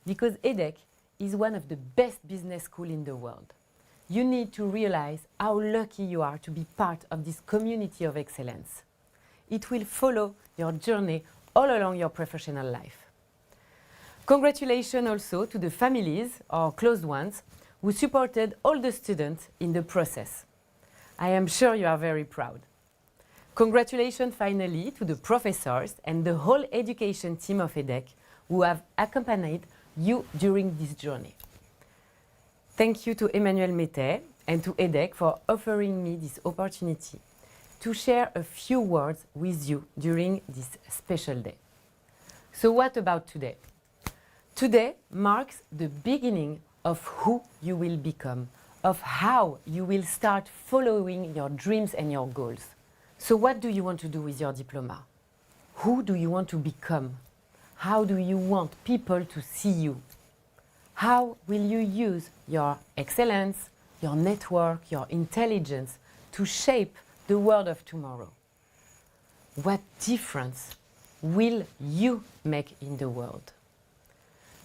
Because EDHEC is one of the best business schools in the world. You need to realize how lucky you are to be part of this community of excellence. It will follow your journey all along your professional life. Congratulations also to the families or close ones who supported all the students in the process. I am sure you are very proud. Congratulations finally to the professors and the whole education team of EDHEC who have accompanied you during this journey. Thank you to Emmanuel Mété and to EDHEC for offering me this opportunity to share a few words with you during this special day. So what about today? Today marks the beginning of who you will become, of how you will start following your dreams and your goals. So what do you want to do with your diploma? Who do you want to become? How do you want people to see you? How will you use your excellence, your network, your intelligence to shape the world of tomorrow? What difference will you make in the world?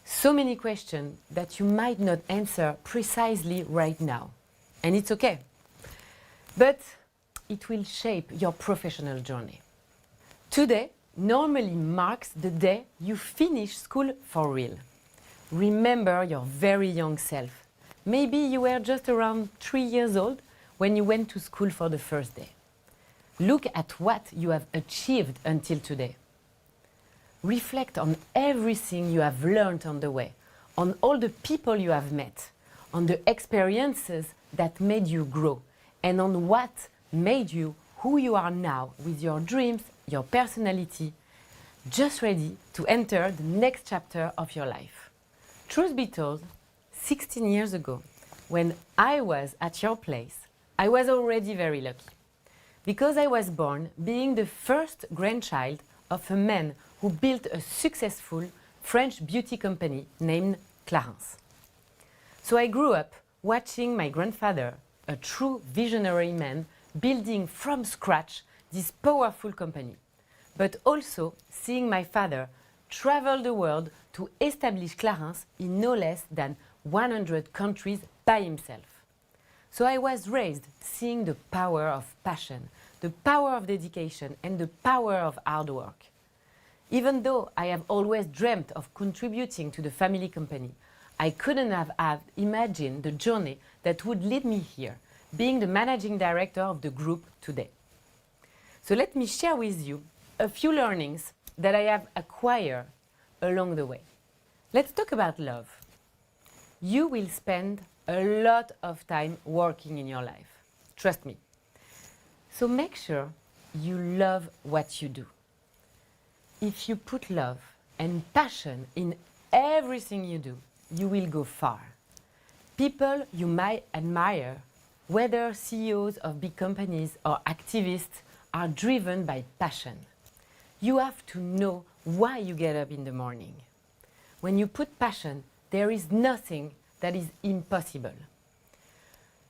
So many questions that you might not answer precisely right now. And it's okay. But it will shape your professional journey. Today normally marks the day you finish school for real. Remember your very young self. Maybe you were just around 3 years old when you went to school for the first day. Look at what you have achieved until today. Reflect on everything you have learned on the way, on all the people you have met, on the experiences that made you grow, and on what made you who you are now with your dreams, your personality, just ready to enter the next chapter of your life. Truth be told, 16 years ago, when I was at your place, I was already very lucky. Because I was born being the first grandchild of a man who built a successful French beauty company named Clarins. So I grew up watching my grandfather, a true visionary man, building from scratch this powerful company, but also seeing my father travel the world to establish Clarins in no less than 100 countries by himself. So I was raised seeing the power of passion, the power of dedication, and the power of hard work. Even though I have always dreamt of contributing to the family company, I couldn't have imagined the journey that would lead me here, being the managing director of the group today. So let me share with you a few learnings that I have acquired along the way. Let's talk about love. You will spend a lot of time working in your life. Trust me. So make sure you love what you do. If you put love and passion in everything you do, you will go far. People you might admire, whether CEOs of big companies or activists, are driven by passion. You have to know why you get up in the morning. When you put passion, there is nothing that is impossible.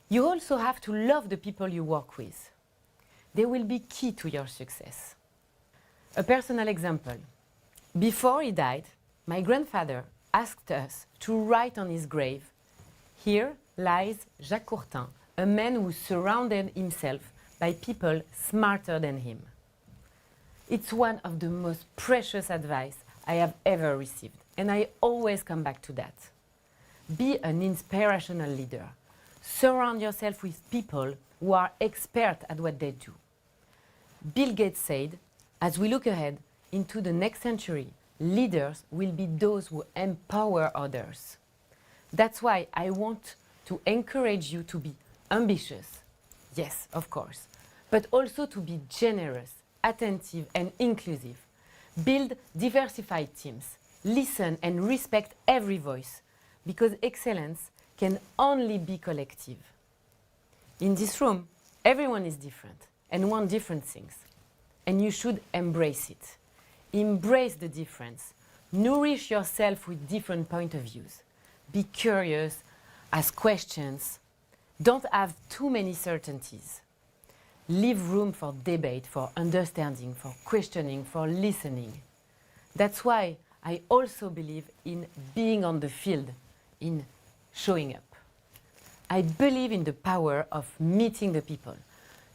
You also have to love the people you work with. They will be key to your success. A personal example. Before he died, my grandfather asked us to write on his grave, "Here lies Jacques Courtin, a man who surrounded himself by people smarter than him." It's one of the most precious advice I have ever received, and I always come back to that. Be an inspirational leader. Surround yourself with people who are experts at what they do. Bill Gates said, as we look ahead into the next century, leaders will be those who empower others. That's why I want to encourage you to be ambitious, yes, of course, but also to be generous, attentive and inclusive. Build diversified teams, listen and respect every voice, because excellence can only be collective. In this room, everyone is different and wants different things, and you should embrace it. Embrace the difference. Nourish yourself with different point of views. Be curious, ask questions. Don't have too many certainties. Leave room for debate, for understanding, for questioning, for listening. That's why I also believe in being on the field, in showing up. I believe in the power of meeting the people,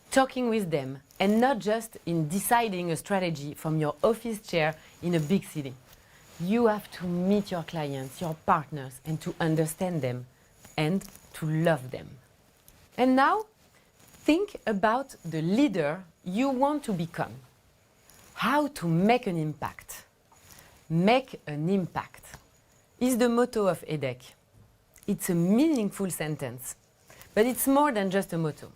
talking with them, and not just in deciding a strategy from your office chair in a big city. You have to meet your clients, your partners, and to understand them and to love them. And now, think about the leader you want to become. How to make an impact. Make an impact is the motto of EDHEC. It's a meaningful sentence, but it's more than just a motto.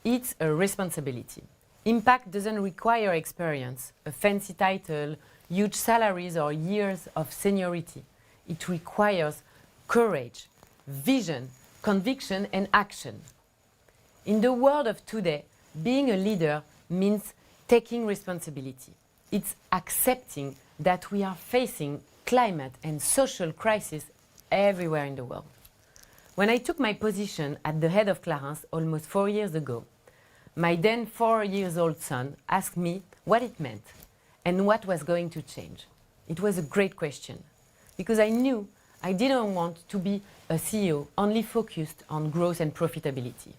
It's a responsibility. Impact doesn't require experience, a fancy title, huge salaries or years of seniority. It requires courage, vision, conviction and action. In the world of today, being a leader means taking responsibility. It's accepting that we are facing climate and social crisis everywhere in the world. When I took my position at the head of Clarins almost 4 years ago, my then 4-year-old son asked me what it meant and what was going to change. It was a great question, because I knew I didn't want to be a CEO only focused on growth and profitability.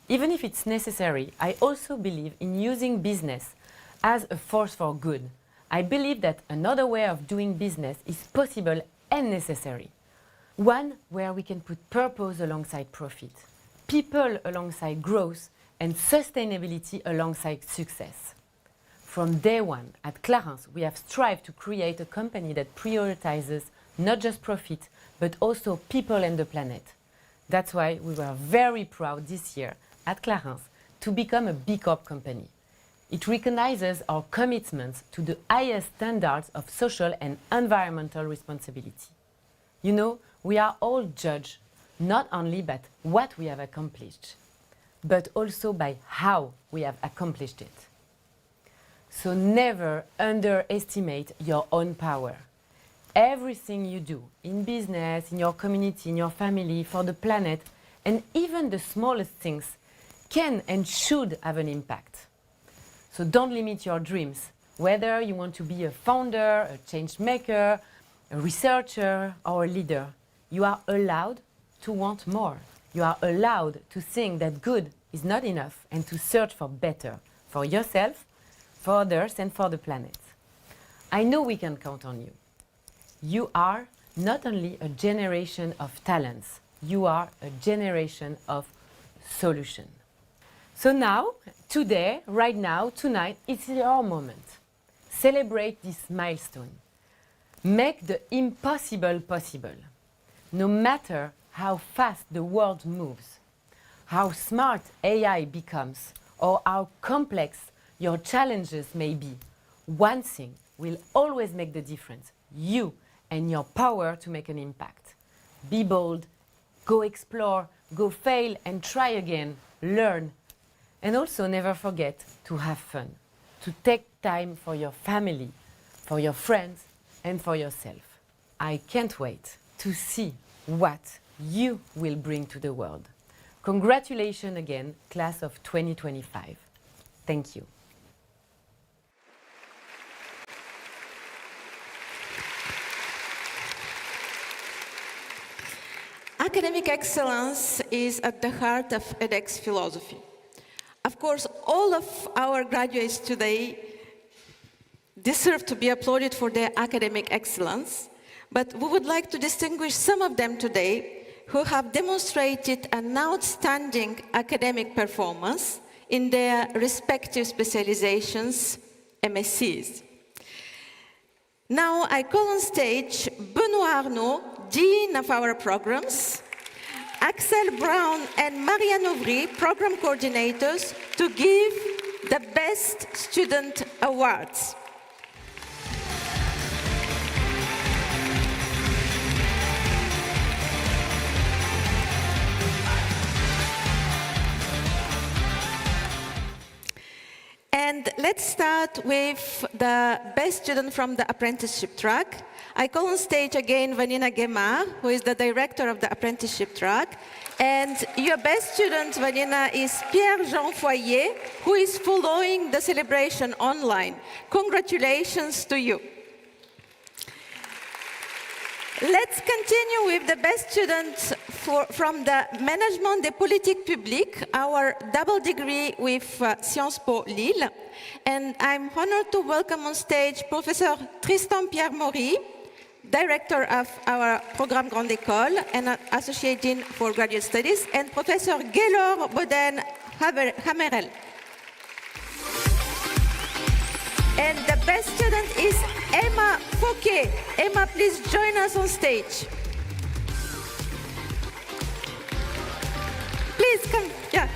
Even if it's necessary, I also believe in using business as a force for good. I believe that another way of doing business is possible and necessary. One where we can put purpose alongside profit, people alongside growth, and sustainability alongside success. From day one, at Clarins, we have strived to create a company that prioritizes not just profit, but also people and the planet. That's why we were very proud this year at Clarins to become a B Corp company. It recognizes our commitments to the highest standards of social and environmental responsibility. You know, we are all judged not only by what we have accomplished, but also by how we have accomplished it. So never underestimate your own power. Everything you do in business, in your community, in your family, for the planet, and even the smallest things can and should have an impact. So don't limit your dreams, whether you want to be a founder, a change maker, a researcher, or a leader. You are allowed to want more. You are allowed to think that good is not enough and to search for better, for yourself, for others, and for the planet. I know we can count on you. You are not only a generation of talents, you are a generation of solutions. So now, today, right now, tonight, it's your moment. Celebrate this milestone. Make the impossible possible. No matter how fast the world moves, how smart AI becomes, or how complex your challenges may be, one thing will always make the difference: you and your power to make an impact. Be bold, go explore, go fail and try again, learn. And also never forget to have fun, to take time for your family, for your friends, and for yourself. I can't wait to see what you will bring to the world. Congratulations again, class of 2025. Thank you. Academic excellence is at the heart of edX philosophy. Of course, all of our graduates today deserve to be applauded for their academic excellence, but we would like to distinguish some of them today who have demonstrated an outstanding academic performance in their respective specializations, MSCs. Now I call on stage Benoît Arnaud, Dean of our programs, Axel Brown and Marianne Auvry, program coordinators, to give the Best Student Awards. And let's start with the best student from the Apprenticeship Track. I call on stage again Vanina Guémard, who is the director of the Apprenticeship Track. And your best student, Vanina, is Pierre-Jean Foyer, who is following the celebration online. Congratulations to you. Let's continue with the best students from the Management des Politiques Publiques, our double degree with Sciences Po Lille. And I'm honored to welcome on stage Professor Tristan Pierre-Maury, Director of our Programme Grande École and Associate Dean for Graduate Studies, and Professor Gaylor Boden-Hamerel. And the best student is Emma Fouquet. Emma, please join us on stage. Please come, yeah.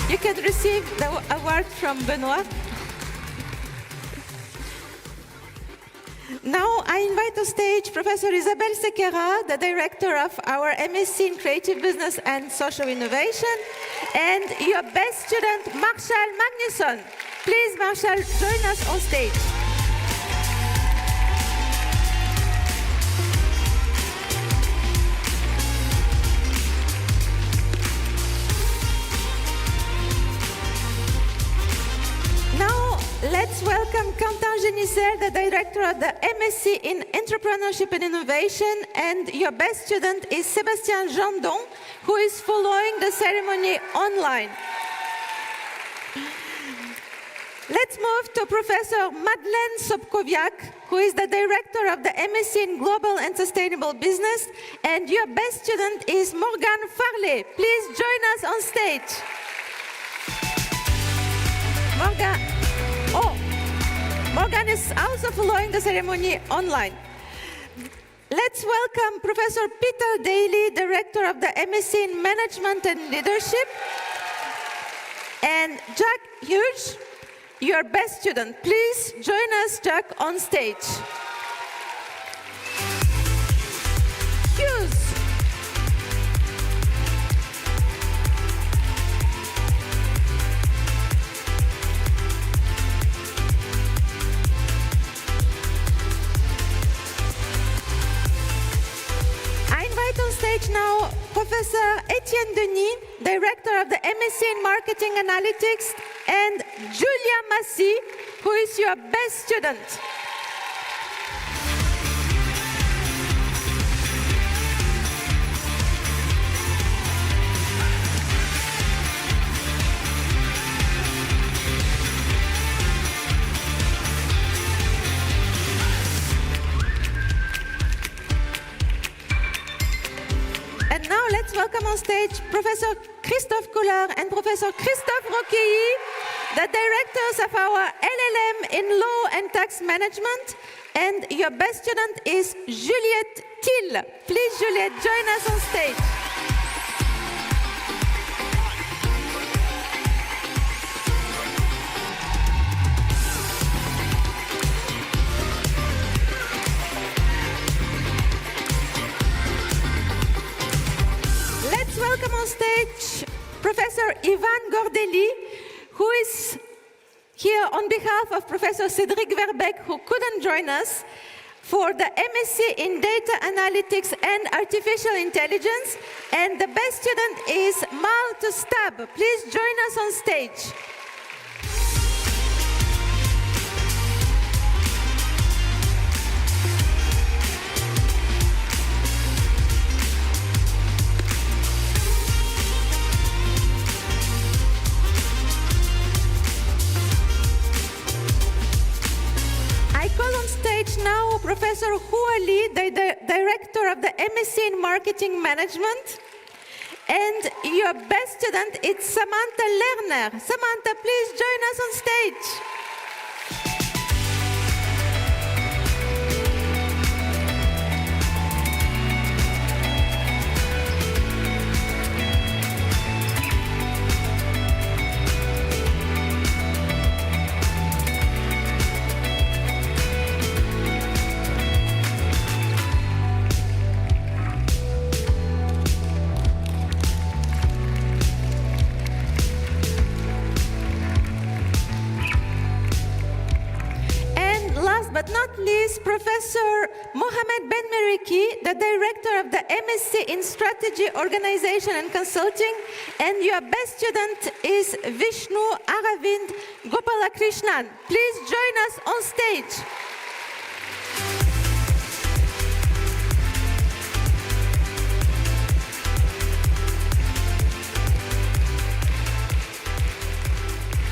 You can receive the award from Benoît. Now I invite on stage Professor Isabelle Sequeira, the director of our MSc in Creative Business and Social Innovation, and your best student, Marshall Magnusson. Please, Marshall, join us on stage. Let's welcome Quentin Génisser, the director of the MSc in Entrepreneurship and Innovation, and your best student is Sébastien Jandon, who is following the ceremony online. Let's move to Professor Madeleine Sobkowiak, who is the director of the MSc in Global and Sustainable Business, and your best student is Morgane Farley. Please join us on stage. Morgane is also following the ceremony online. Let's welcome Professor Peter Daly, Director of the MSc in Management and Leadership, and Jack Hughes, your best student. Please join us, Jack, on stage. Hughes. On stage now, Professor Etienne Denis, Director of the MSc in Marketing Analytics, and Julia Massy, who is your best student. And now let's welcome on stage Professor Christophe Collard and Professor Christophe Roquilly, the directors of our LL.M in Law and Tax Management. And your best student is Juliette Thiel. Please, Juliette, join us on stage. Let's welcome Jovan Gordelli, who is here on behalf of Professor Cédric Verbeek, who couldn't join us, for the MSc in Data Analytics and Artificial Intelligence. And the best student is Malte Stab. Please join us on stage. I call on stage now Professor Hua Li, the Director of the MSc in Marketing Management. And your best student is Samantha Lerner. Samantha, please join us on stage. But not least, Professor Mohamed Ben Meriki, the Director of the MSc in Strategy, Organization and Consulting, and your best student is Vishnu Aravind Gopalakrishnan. Please join us on stage.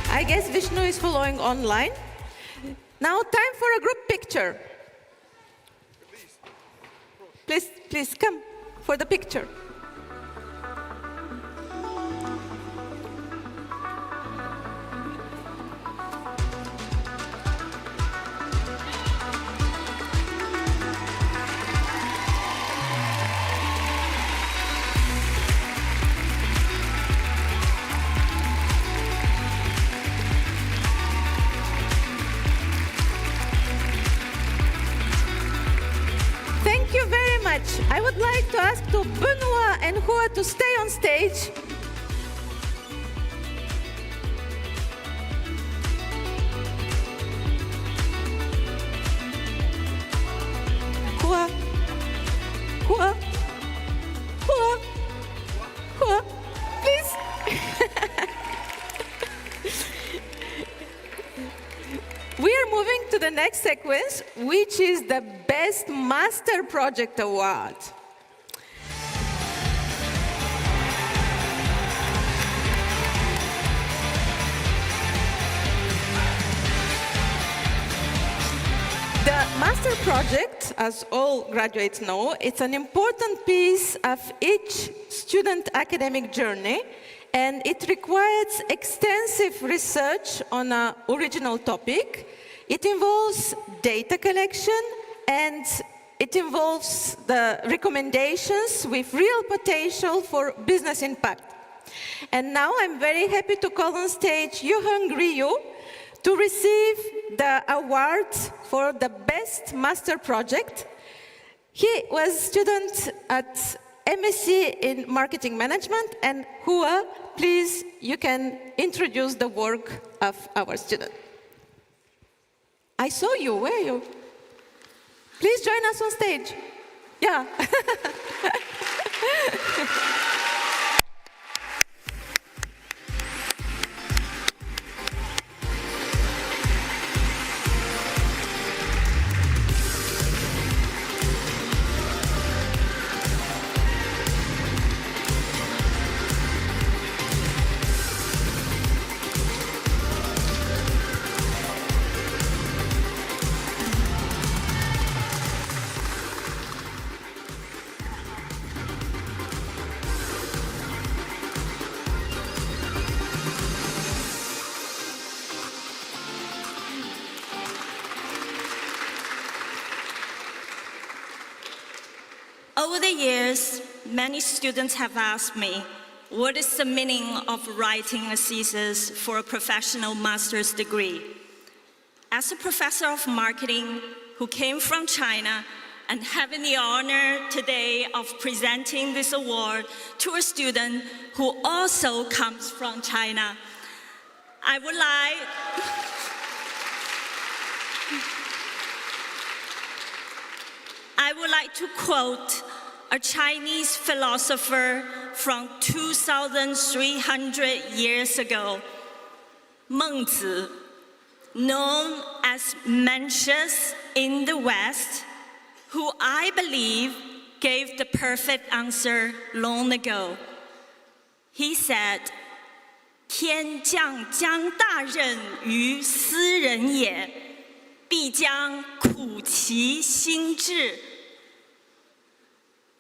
I guess Vishnu is following online. Now, time for a group picture. Please come for the picture. Thank you very much. I would like to ask to Benoit and Hua to stay on stage. Hua, please. We are moving to the next sequence, which is the Best Master Project Award. The Master Project, as all graduates know, it's an important piece of each student academic journey, and it requires extensive research on an original topic. It involves data collection, and it involves the recommendations with real potential for business impact. And now I'm very happy to call on stage Yohung Ryu to receive the award for the Best Master Project. He was a student at MSc in Marketing Management, and Hua, please, you can introduce the work of our student. I saw you, where are you? Please join us on stage. Yeah. Over the years, many students have asked me, what is the meaning of writing a thesis for a professional master's degree? As a professor of marketing who came from China, and having the honor today of presenting this award to a student who also comes from China. I would like to quote a Chinese philosopher from 2,300 years ago, Mengzi, known as Mencius in the West, who I believe gave the perfect answer long ago. He said, 天将降大任于斯人也，必将苦其心志。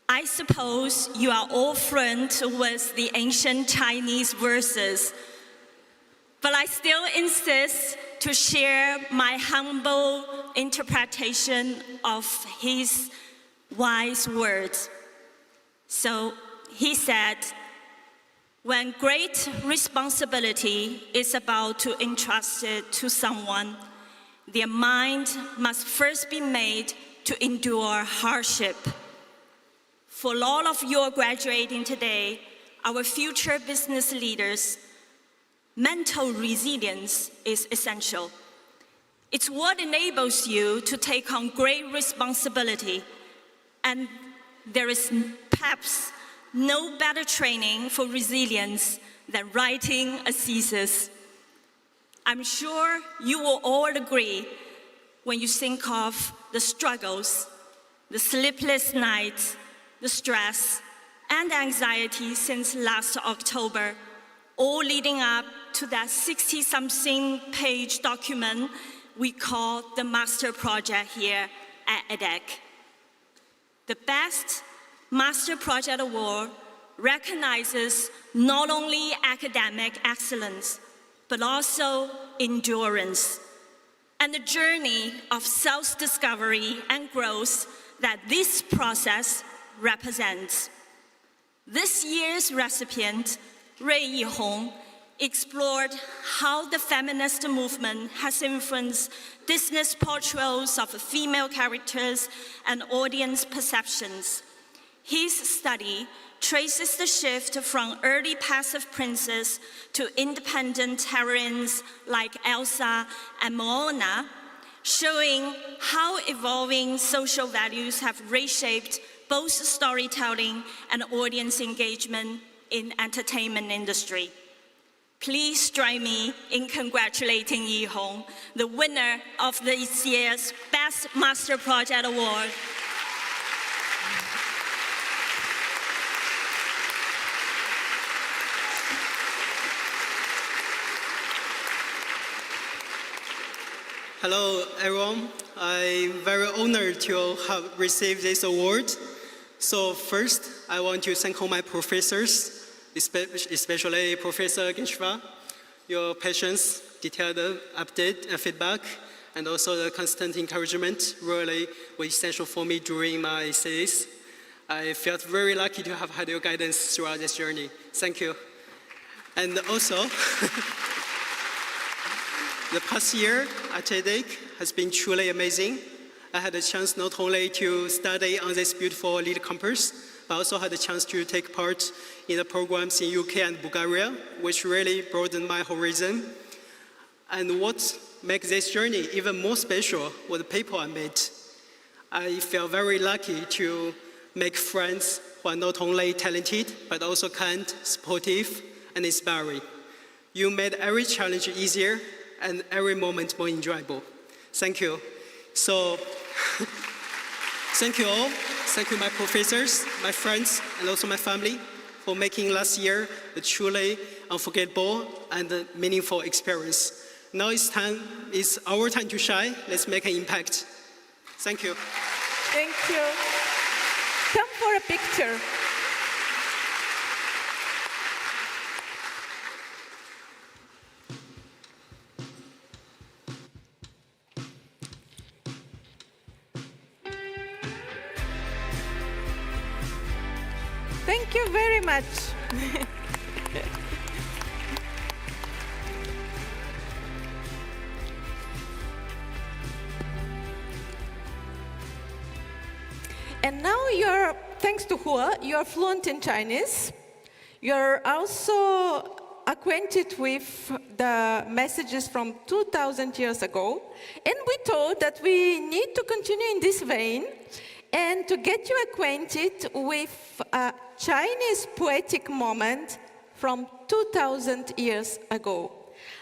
I suppose you are all fluent with the ancient Chinese verses, but I still insist to share my humble interpretation of his wise words. So he said, when great responsibility is about to entrust it to someone, their mind must first be made to endure hardship. For all of you graduating today, our future business leaders, mental resilience is essential. It's what enables you to take on great responsibility, and there is perhaps no better training for resilience than writing a thesis. I'm sure you will all agree when you think of the struggles, the sleepless nights, the stress and anxiety since last October, all leading up to that 60-something page document we call the master project here at EDHEC. The Best Master Project Award recognizes not only academic excellence, but also endurance and the journey of self-discovery and growth that this process represents. This year's recipient, Rui Yihong, explored how the feminist movement has influenced business portrayals of female characters and audience perceptions. His study traces the shift from early passive princes to independent heroines like Elsa and Moana, showing how evolving social values have reshaped both storytelling and audience engagement in entertainment industry. Please join me in congratulating Yihong, the winner of this year's Best Master Project Award. Hello, everyone. I'm very honored to have received this award. So first, I want to thank all my professors, especially Professor Genshua. Your patience, detailed update and feedback, and also the constant encouragement really were essential for me during my studies. I felt very lucky to have had your guidance throughout this journey. Thank you. And also, the past year at EDHEC has been truly amazing. I had a chance not only to study on this beautiful Lille campus, but also had a chance to take part in the programs in UK and Bulgaria, which really broadened my horizon. And what makes this journey even more special were the people I met. I feel very lucky to make friends who are not only talented, but also kind, supportive, and inspiring. You made every challenge easier and every moment more enjoyable. Thank you. So, thank you all. Thank you my professors, my friends, and also my family for making last year a truly unforgettable and meaningful experience. Now it's our time to shine. Let's make an impact. Thank you. Thank you. Come for a picture. Thank you very much. And now you're, thanks to Hua, you're fluent in Chinese. You're also acquainted with the messages from 2,000 years ago. And we thought that we need to continue in this vein and to get you acquainted with a Chinese poetic moment from 2,000 years ago.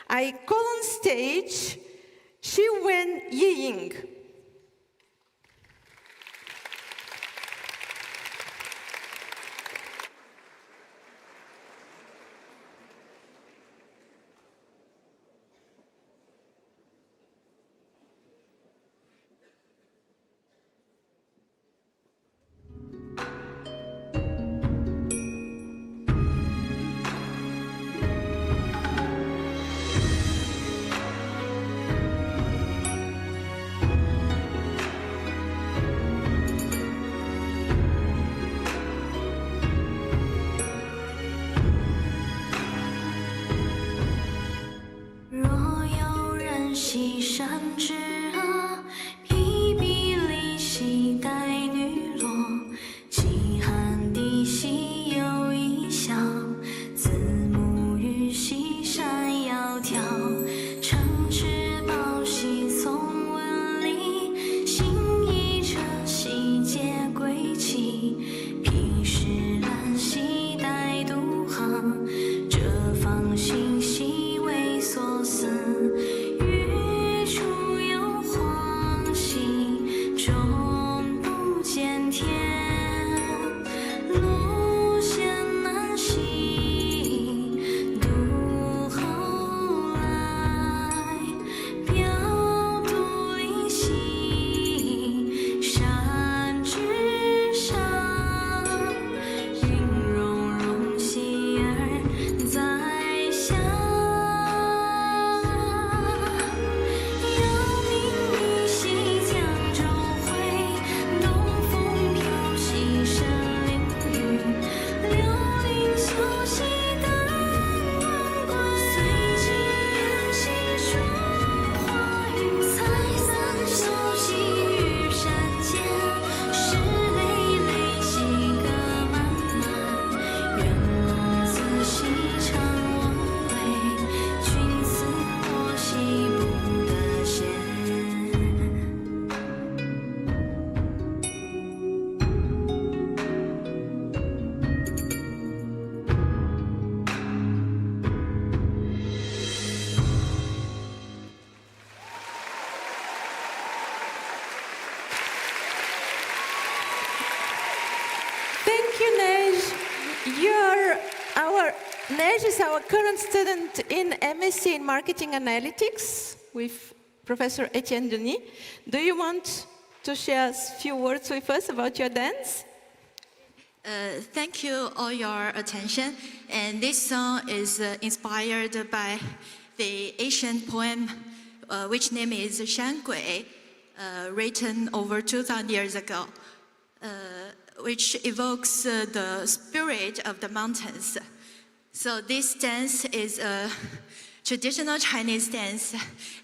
I call on stage Shi Wen Yiying. Nej is our current student in MSc in Marketing Analytics with Professor Etienne Denis. Do you want to share a few words with us about your dance? Thank you all your attention. And this song is inspired by the Asian poem, which name is Shangui, written over 2,000 years ago, which evokes the spirit of the mountains. So this dance is a traditional Chinese dance,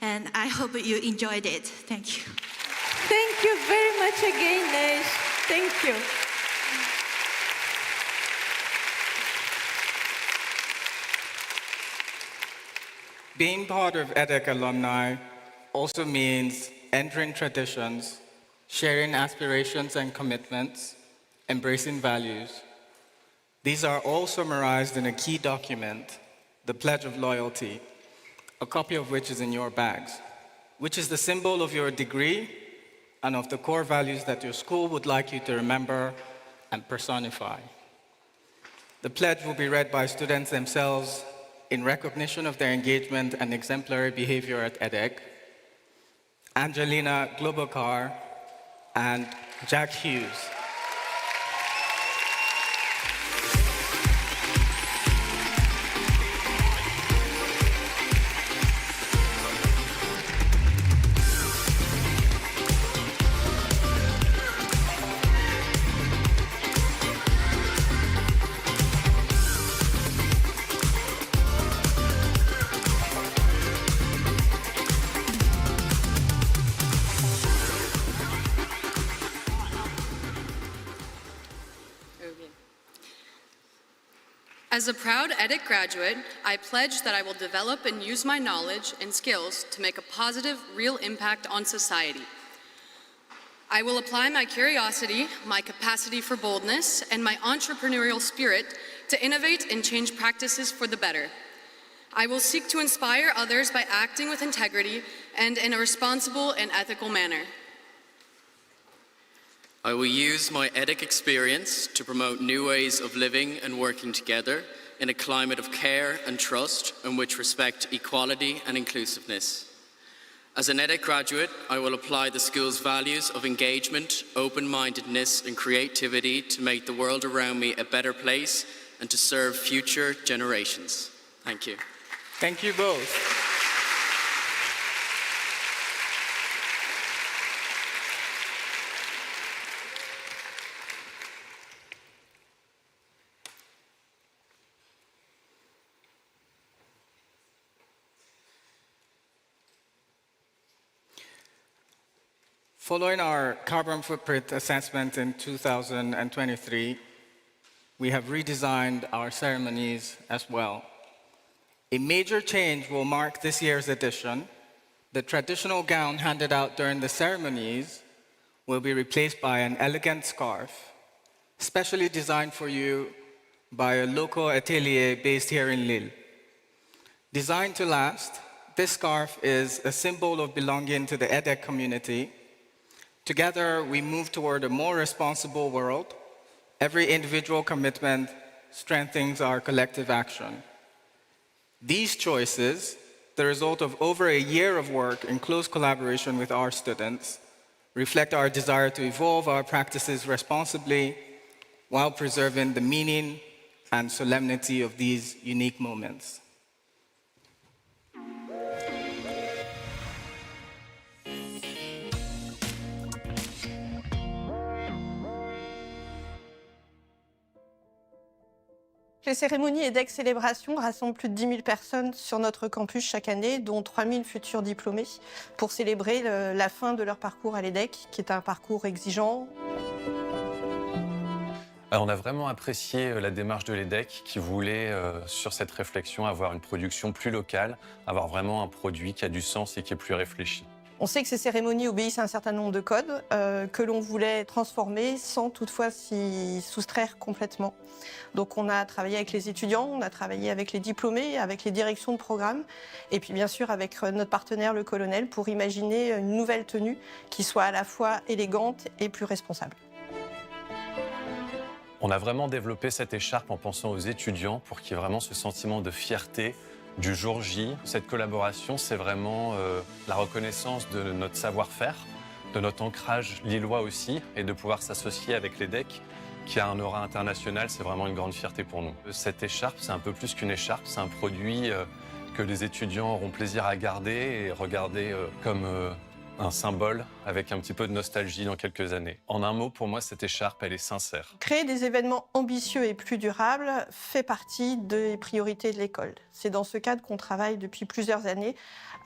and I hope you enjoyed it. Thank you. Thank you very much again, Nej. Thank you. Being part of EDHEC alumni also means entering traditions, sharing aspirations and commitments, embracing values. These are all summarized in a key document, the Pledge of Loyalty, a copy of which is in your bags, which is the symbol of your degree and of the core values that your school would like you to remember and personify. The pledge will be read by students themselves in recognition of their engagement and exemplary behavior at EDHEC. Angelina Globokar and Jack Hughes. As a proud EDHEC graduate, I pledge that I will develop and use my knowledge and skills to make a positive, real impact on society. I will apply my curiosity, my capacity for boldness, and my entrepreneurial spirit to innovate and change practices for the better. I will seek to inspire others by acting with integrity and in a responsible and ethical manner. I will use my EDHEC experience to promote new ways of living and working together in a climate of care and trust in which respect equality and inclusiveness. As an EDHEC graduate, I will apply the school's values of engagement, open-mindedness and creativity to make the world around me a better place and to serve future generations. Thank you. Thank you both. Following our carbon footprint assessment in 2023, we have redesigned our ceremonies as well. A major change will mark this year's edition. The traditional gown handed out during the ceremonies will be replaced by an elegant scarf, specially designed for you by a local atelier based here in Lille. Designed to last, this scarf is a symbol of belonging to the EDHEC community. Together, we move toward a more responsible world. Every individual commitment strengthens our collective action. These choices, the result of over a year of work in close collaboration with our students, reflect our desire to evolve our practices responsibly while preserving the meaning and solemnity of these unique moments. Les cérémonies EDHEC Célébration rassemblent plus de 10 000 personnes sur notre campus chaque année, dont 3 000 futurs diplômés, pour célébrer la fin de leur parcours à l'EDHEC, qui est un parcours exigeant. Alors on a vraiment apprécié la démarche de l'EDHEC qui voulait, sur cette réflexion, avoir une production plus locale, avoir vraiment un produit qui a du sens et qui est plus réfléchi. On sait que ces cérémonies obéissent à un certain nombre de codes que l'on voulait transformer sans toutefois s'y soustraire complètement. Donc on a travaillé avec les étudiants, on a travaillé avec les diplômés, avec les directions de programme et puis bien sûr avec notre partenaire le colonel pour imaginer une nouvelle tenue qui soit à la fois élégante et plus responsable. On a vraiment développé cette écharpe en pensant aux étudiants pour qu'il y ait vraiment ce sentiment de fierté du jour J. Cette collaboration, c'est vraiment la reconnaissance de notre savoir-faire, de notre ancrage lillois aussi, et de pouvoir s'associer avec l'EDHEC, qui a un aura international, c'est vraiment une grande fierté pour nous. Cette écharpe, c'est un peu plus qu'une écharpe, c'est un produit que les étudiants auront plaisir à garder et regarder comme un symbole avec un petit peu de nostalgie dans quelques années. En un mot, pour moi, cette écharpe, elle est sincère. Créer des événements ambitieux et plus durables fait partie des priorités de l'école. C'est dans ce cadre qu'on travaille depuis plusieurs années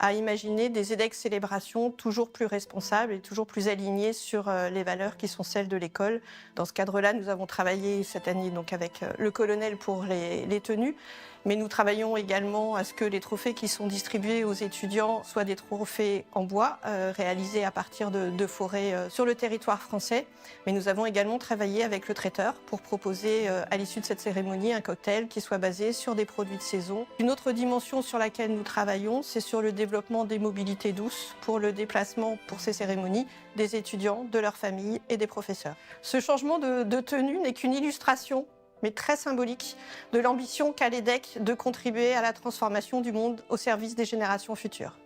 à imaginer des EDHEC célébrations toujours plus responsables et toujours plus alignées sur les valeurs qui sont celles de l'école. Dans ce cadre-là, nous avons travaillé cette année donc avec le colonel pour les tenues, mais nous travaillons également à ce que les trophées qui sont distribués aux étudiants soient des trophées en bois, réalisés à partir de forêts sur le territoire français. Mais nous avons également travaillé avec le traiteur pour proposer à l'issue de cette cérémonie un cocktail qui soit basé sur des produits de saison. Une autre dimension sur laquelle nous travaillons, c'est sur le développement des mobilités douces pour le déplacement pour ces cérémonies des étudiants, de leurs familles et des professeurs. Ce changement de tenue n'est qu'une illustration, mais très symbolique, de l'ambition qu'a l'EDHEC de contribuer à la transformation du monde au service des générations futures.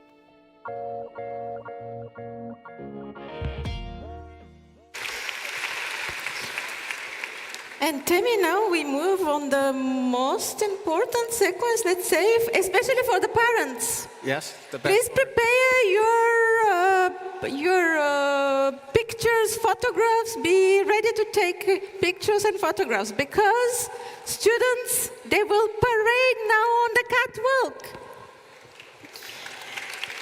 And Tammy, now we move on the most important sequence, let's say, especially for the parents. Yes, the best. Please prepare your pictures, photographs. Be ready to take pictures and photographs because students, they will parade now on the catwalk.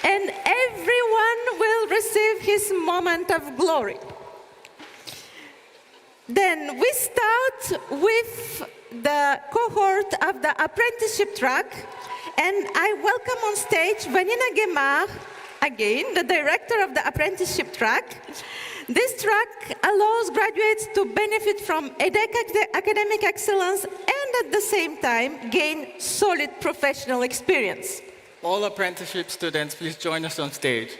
And everyone will receive his moment of glory. Then we start with the cohort of the Apprenticeship Track, and I welcome on stage Vanina Guémard, again, the director of the Apprenticeship Track. This track allows graduates to benefit from EDHEC academic excellence and at the same time gain solid professional experience. All apprenticeship students, please join us on stage.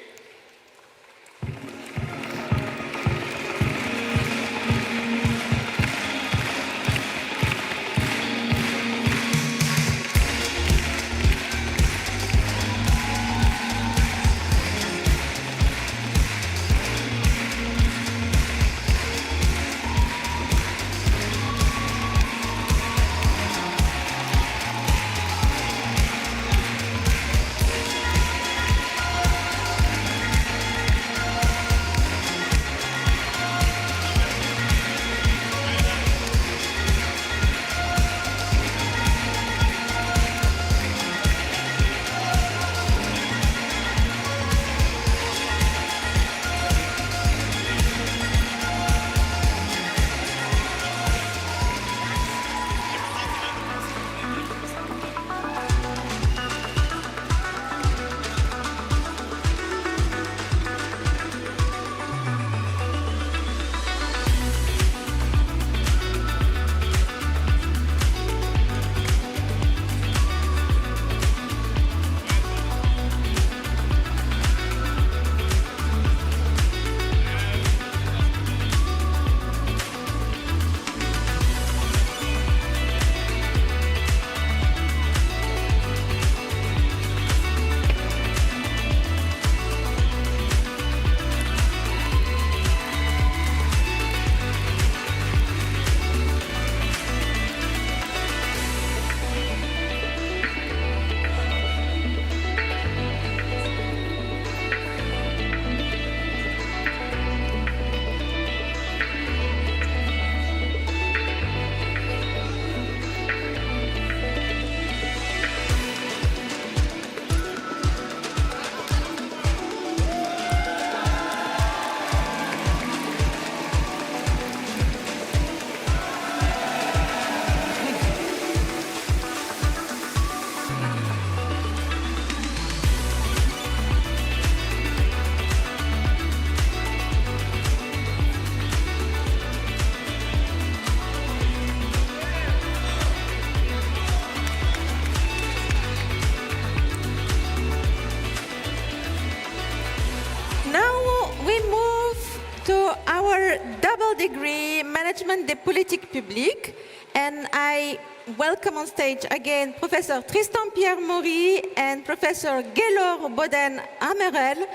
Degree Management des Politiques Publiques, and I welcome on stage again Professor Tristan Pierre-Maury and Professor Gaylor Boden-Amerel,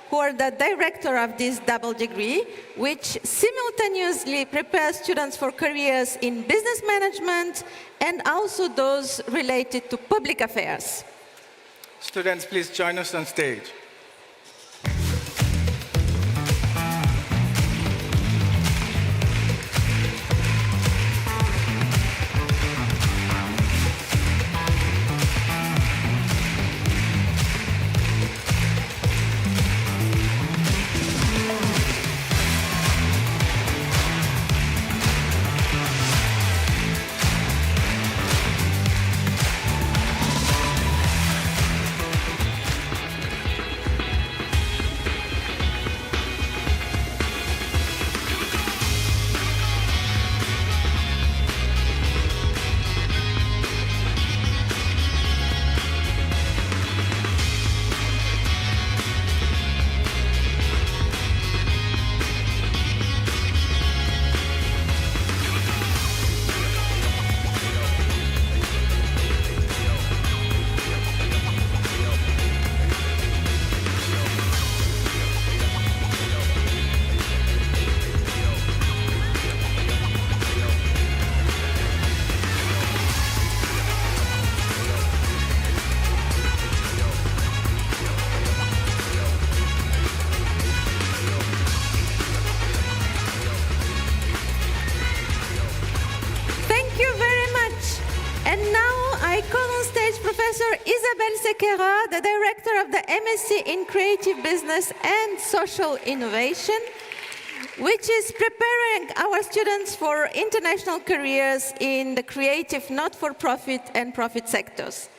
who are the director of this double degree, which simultaneously prepares students for careers in business management and also those related to public affairs. Students, please join us on stage. Isabelle Sequeira, the director of the MSc in Creative Business and Social Innovation, which is preparing our students for international careers in the creative, not-for-profit and profit sectors.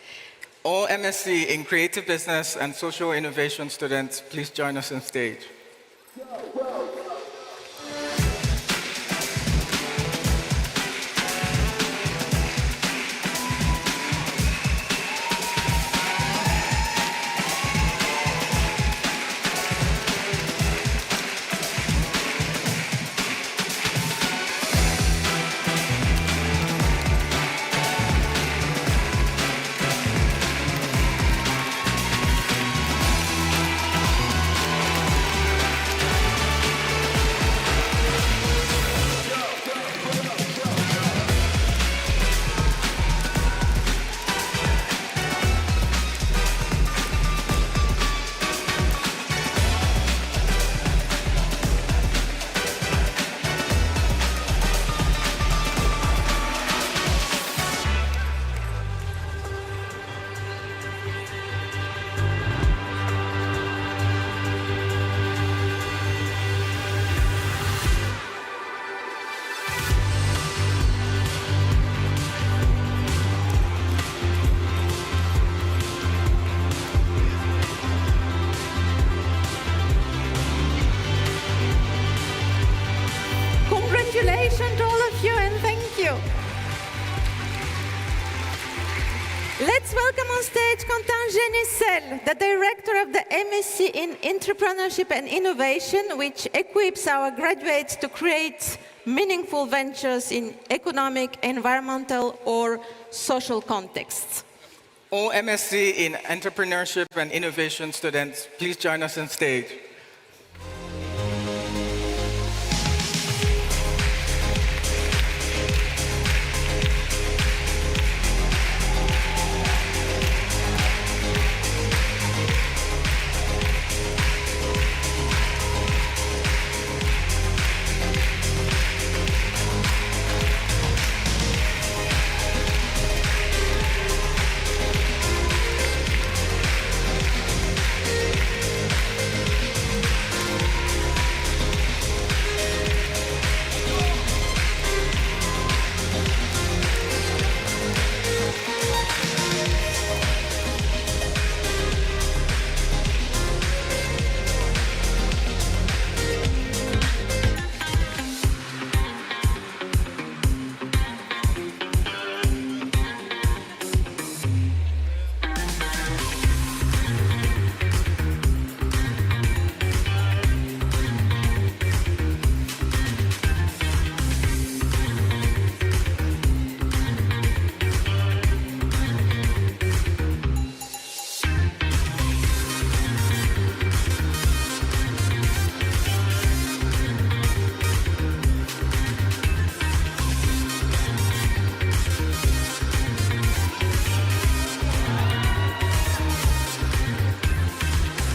All MSc in Creative Business and Social Innovation students, please join us on stage. Congratulations to all of you and thank you. Let's welcome on stage Quentin Génicel, the director of the MSc in Entrepreneurship and Innovation, which equips our graduates to create meaningful ventures in economic, environmental, or social contexts. All MSc in Entrepreneurship and Innovation students, please join us on stage.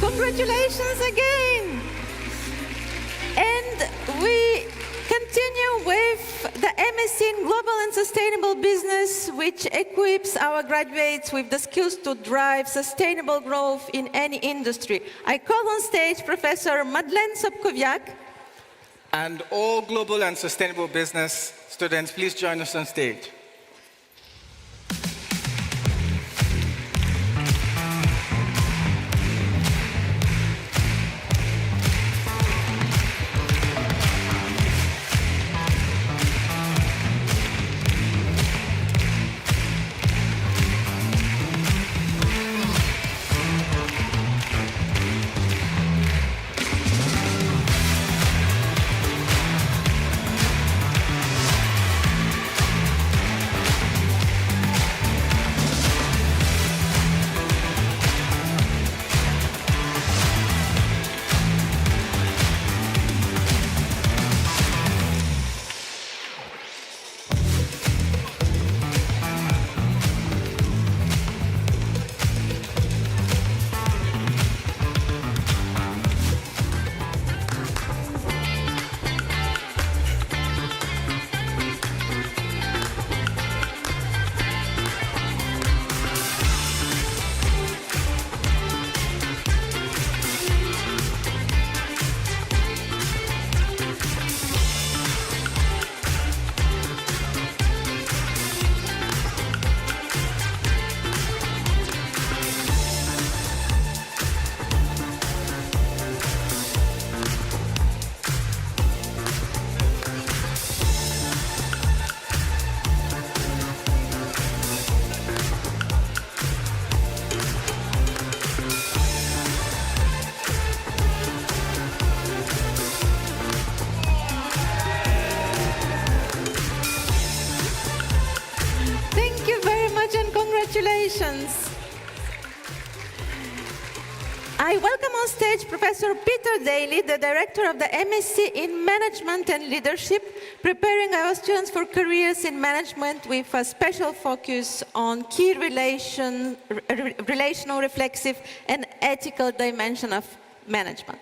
Congratulations again. And we continue with the MSc in Global and Sustainable Business, which equips our graduates with the skills to drive sustainable growth in any industry. I call on stage Professor Madeleine Sobkowiak. And all Global and Sustainable Business students, please join us on stage. stage Professor Peter Daly, the director of the MSc in Management and Leadership, preparing our students for careers in management with a special focus on key relational, reflexive, and ethical dimension of management.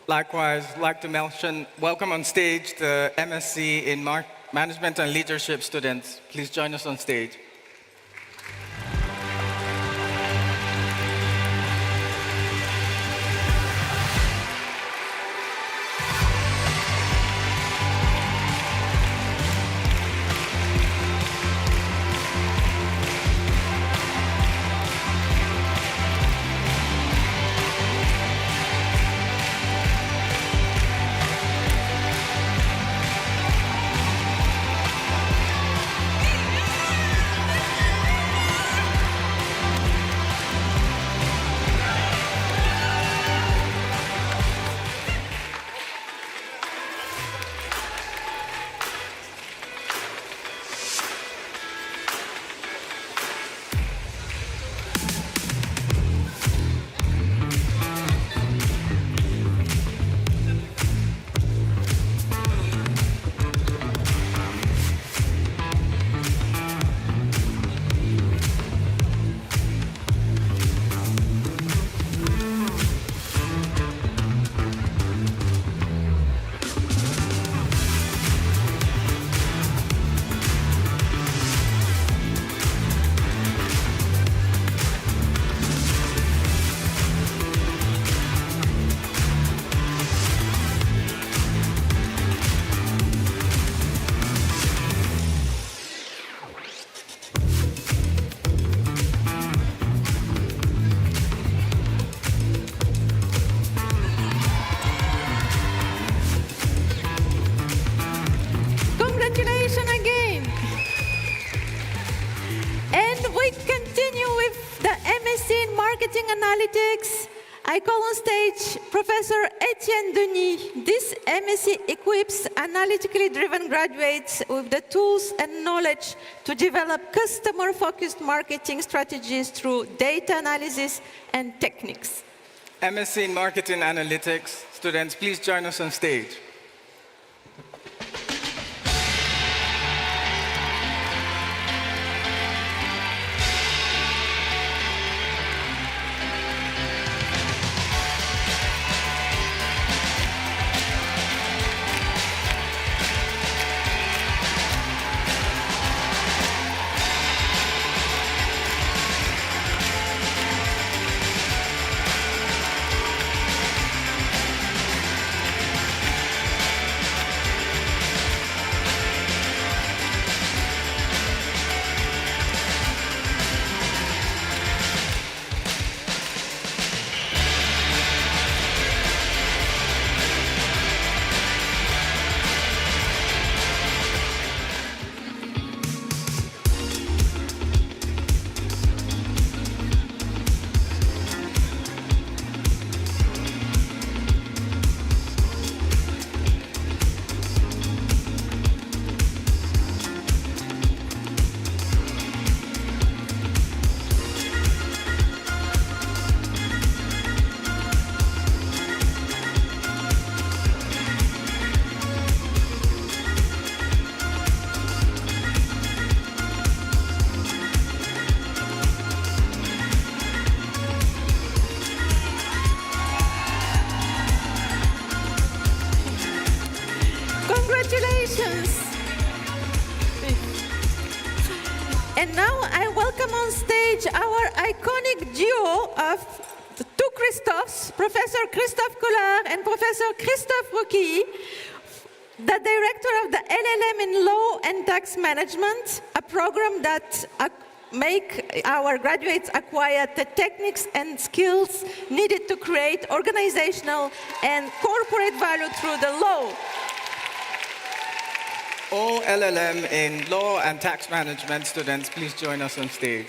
Likewise, I'd like to welcome on stage the MSc in Management and Leadership students. Please join us on stage. Analytics, I call on stage Professor Etienne Denis. This MSc equips analytically driven graduates with the tools and knowledge to develop customer-focused marketing strategies through data analysis and techniques. MSc in Marketing Analytics students, please join us on stage. And now I welcome on stage our iconic duo of the two Christophs, Professor Christophe Collard and Professor Christophe Roquilly, the director of the LL.M in Law and Tax Management, a program that make our graduates acquire the techniques and skills needed to create organizational and corporate value through the law. All LL.M in Law and Tax Management students, please join us on stage.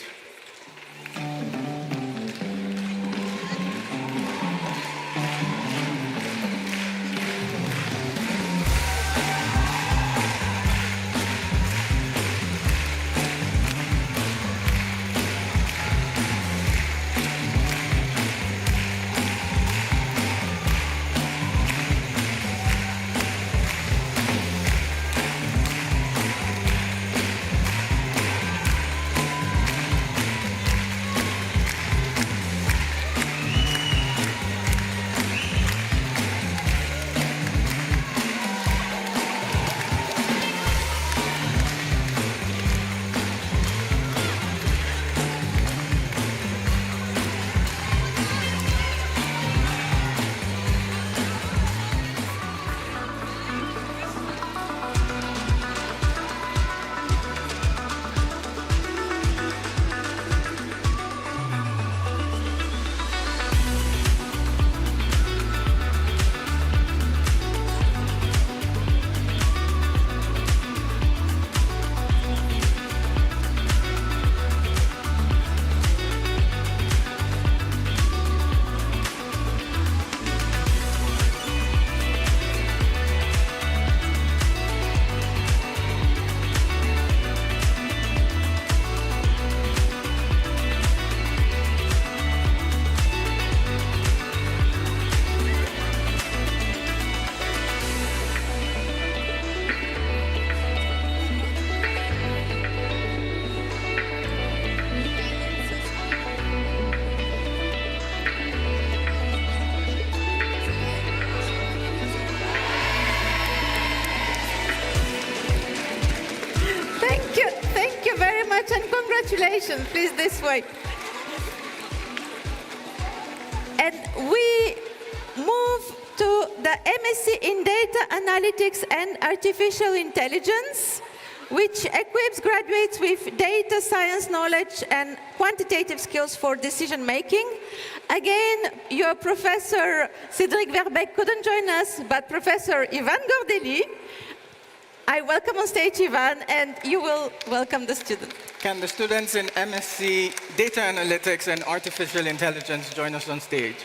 Congratulations, please this way. And we move to the MSc in Data Analytics and Artificial Intelligence, which equips graduates with data science knowledge and quantitative skills for decision making. Again, your Professor Cédric Verbeek couldn't join us, but Professor Ivan Gordelli. I welcome on stage Ivan, and you will welcome the students. Can the students in MSc Data Analytics and Artificial Intelligence join us on stage?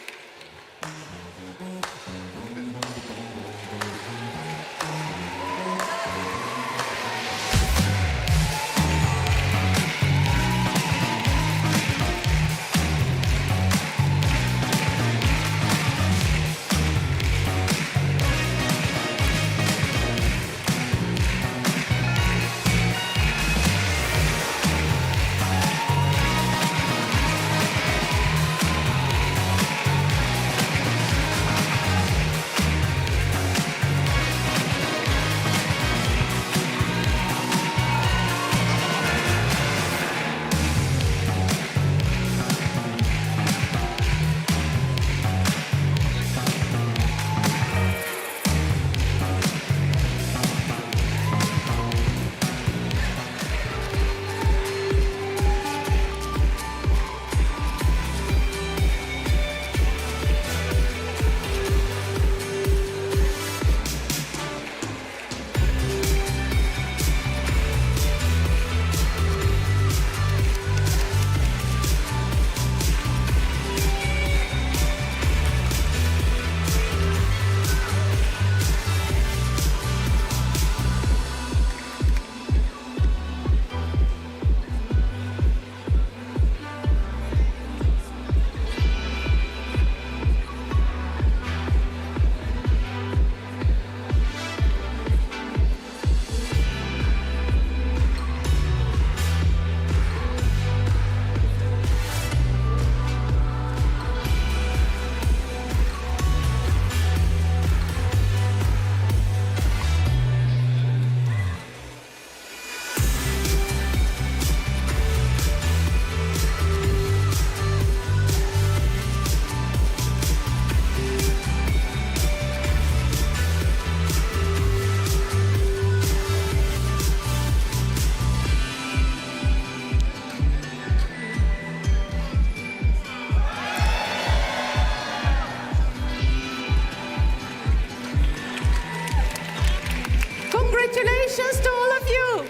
Congratulations to all of you.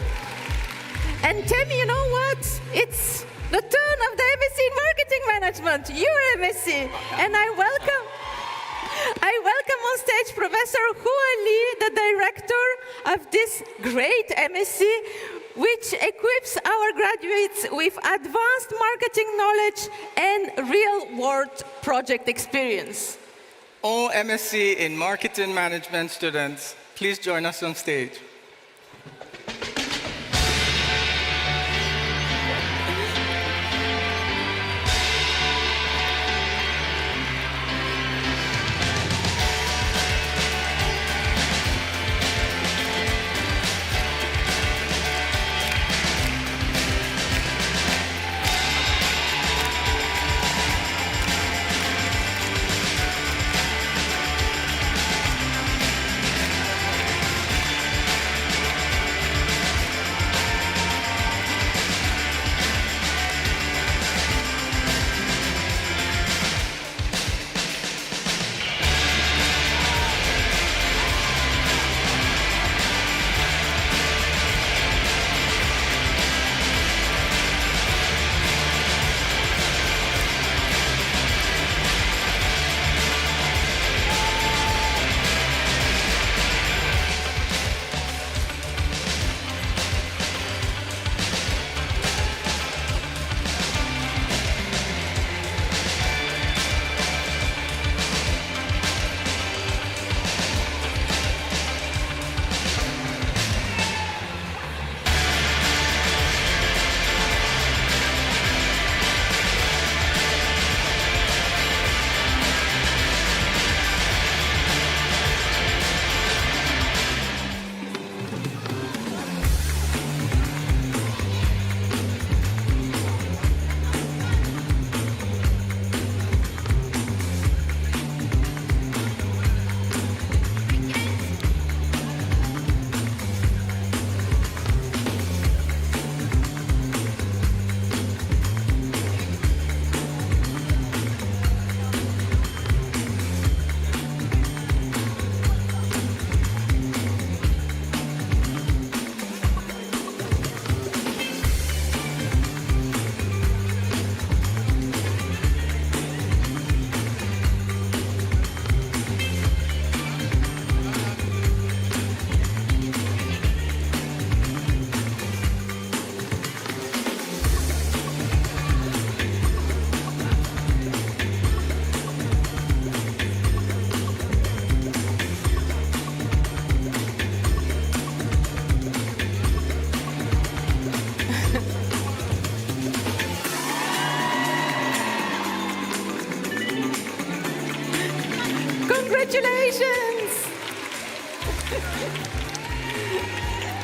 And Tammy, you know what? It's the turn of the MSc in Marketing Management, your MSc. And I welcome on stage Professor Hua Li, the director of this great MSc, which equips our graduates with advanced marketing knowledge and real-world project experience. All MSc in Marketing Management students, please join us on stage.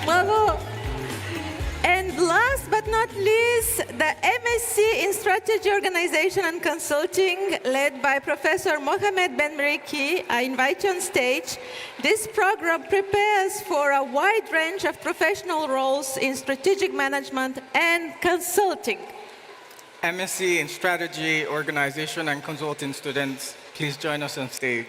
Bravo. And last but not least, the MSc in Strategy, Organization and Consulting, led by Professor Mohamed Ben Meriki. I invite you on stage. This program prepares for a wide range of professional roles in strategic management and consulting. MSc in Strategy, Organization and Consulting students, please join us on stage.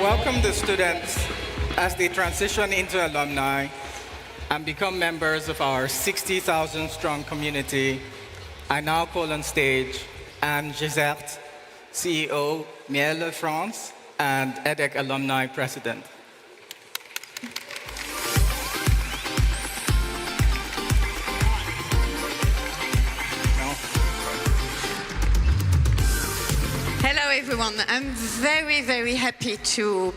welcome the students as they transition into alumni and become members of our 60,000 strong community. I now call on stage Anne Gisert, CEO, Miele France, and EDHEC Alumni President. Hello everyone, I'm very, very happy to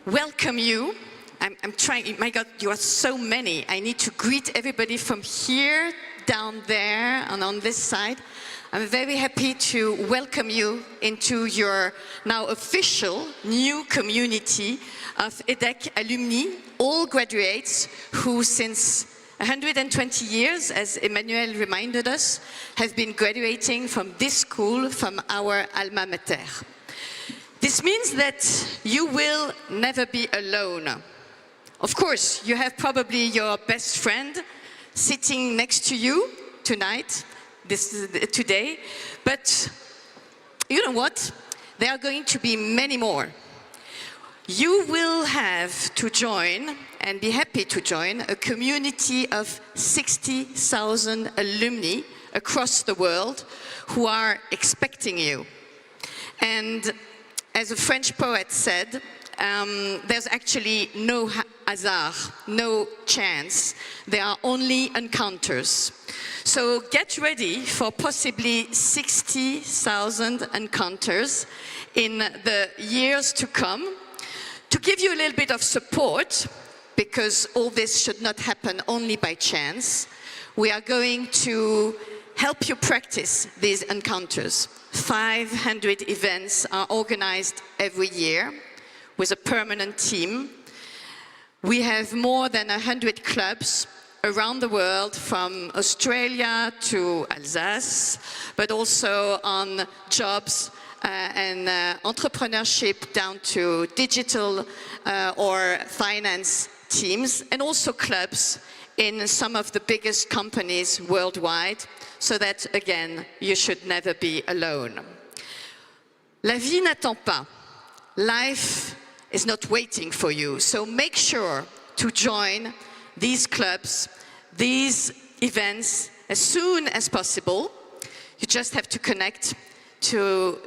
welcome you. I'm trying, my God, you are so many. I need to greet everybody from here, down there, and on this side. I'm very happy to welcome you into your now official new community of EDHEC alumni, all graduates who since 120 years, as Emmanuel reminded us, have been graduating from this school, from our alma mater. This means that you will never be alone. Of course, you have probably your best friend sitting next to you tonight, today, but you know what? There are going to be many more. you will have to join, and be happy to join, a community of 60,000 alumni across the world who are expecting you. And as a French poet said, there's actually no hasard, no chance. There are only encounters. So get ready for possibly 60,000 encounters in the years to come. To give you a little bit of support, because all this should not happen only by chance, we are going to help you practice these encounters. 500 events are organized every year with a permanent team. We have more than 100 clubs around the world, from Australia to Alsace, but also on jobs and entrepreneurship down to digital or finance teams, and also clubs in some of the biggest companies worldwide, so that, again, you should never be alone. La vie n'attend pas. Life is not waiting for you, so make sure to join these clubs, these events as soon as possible. You just have to connect to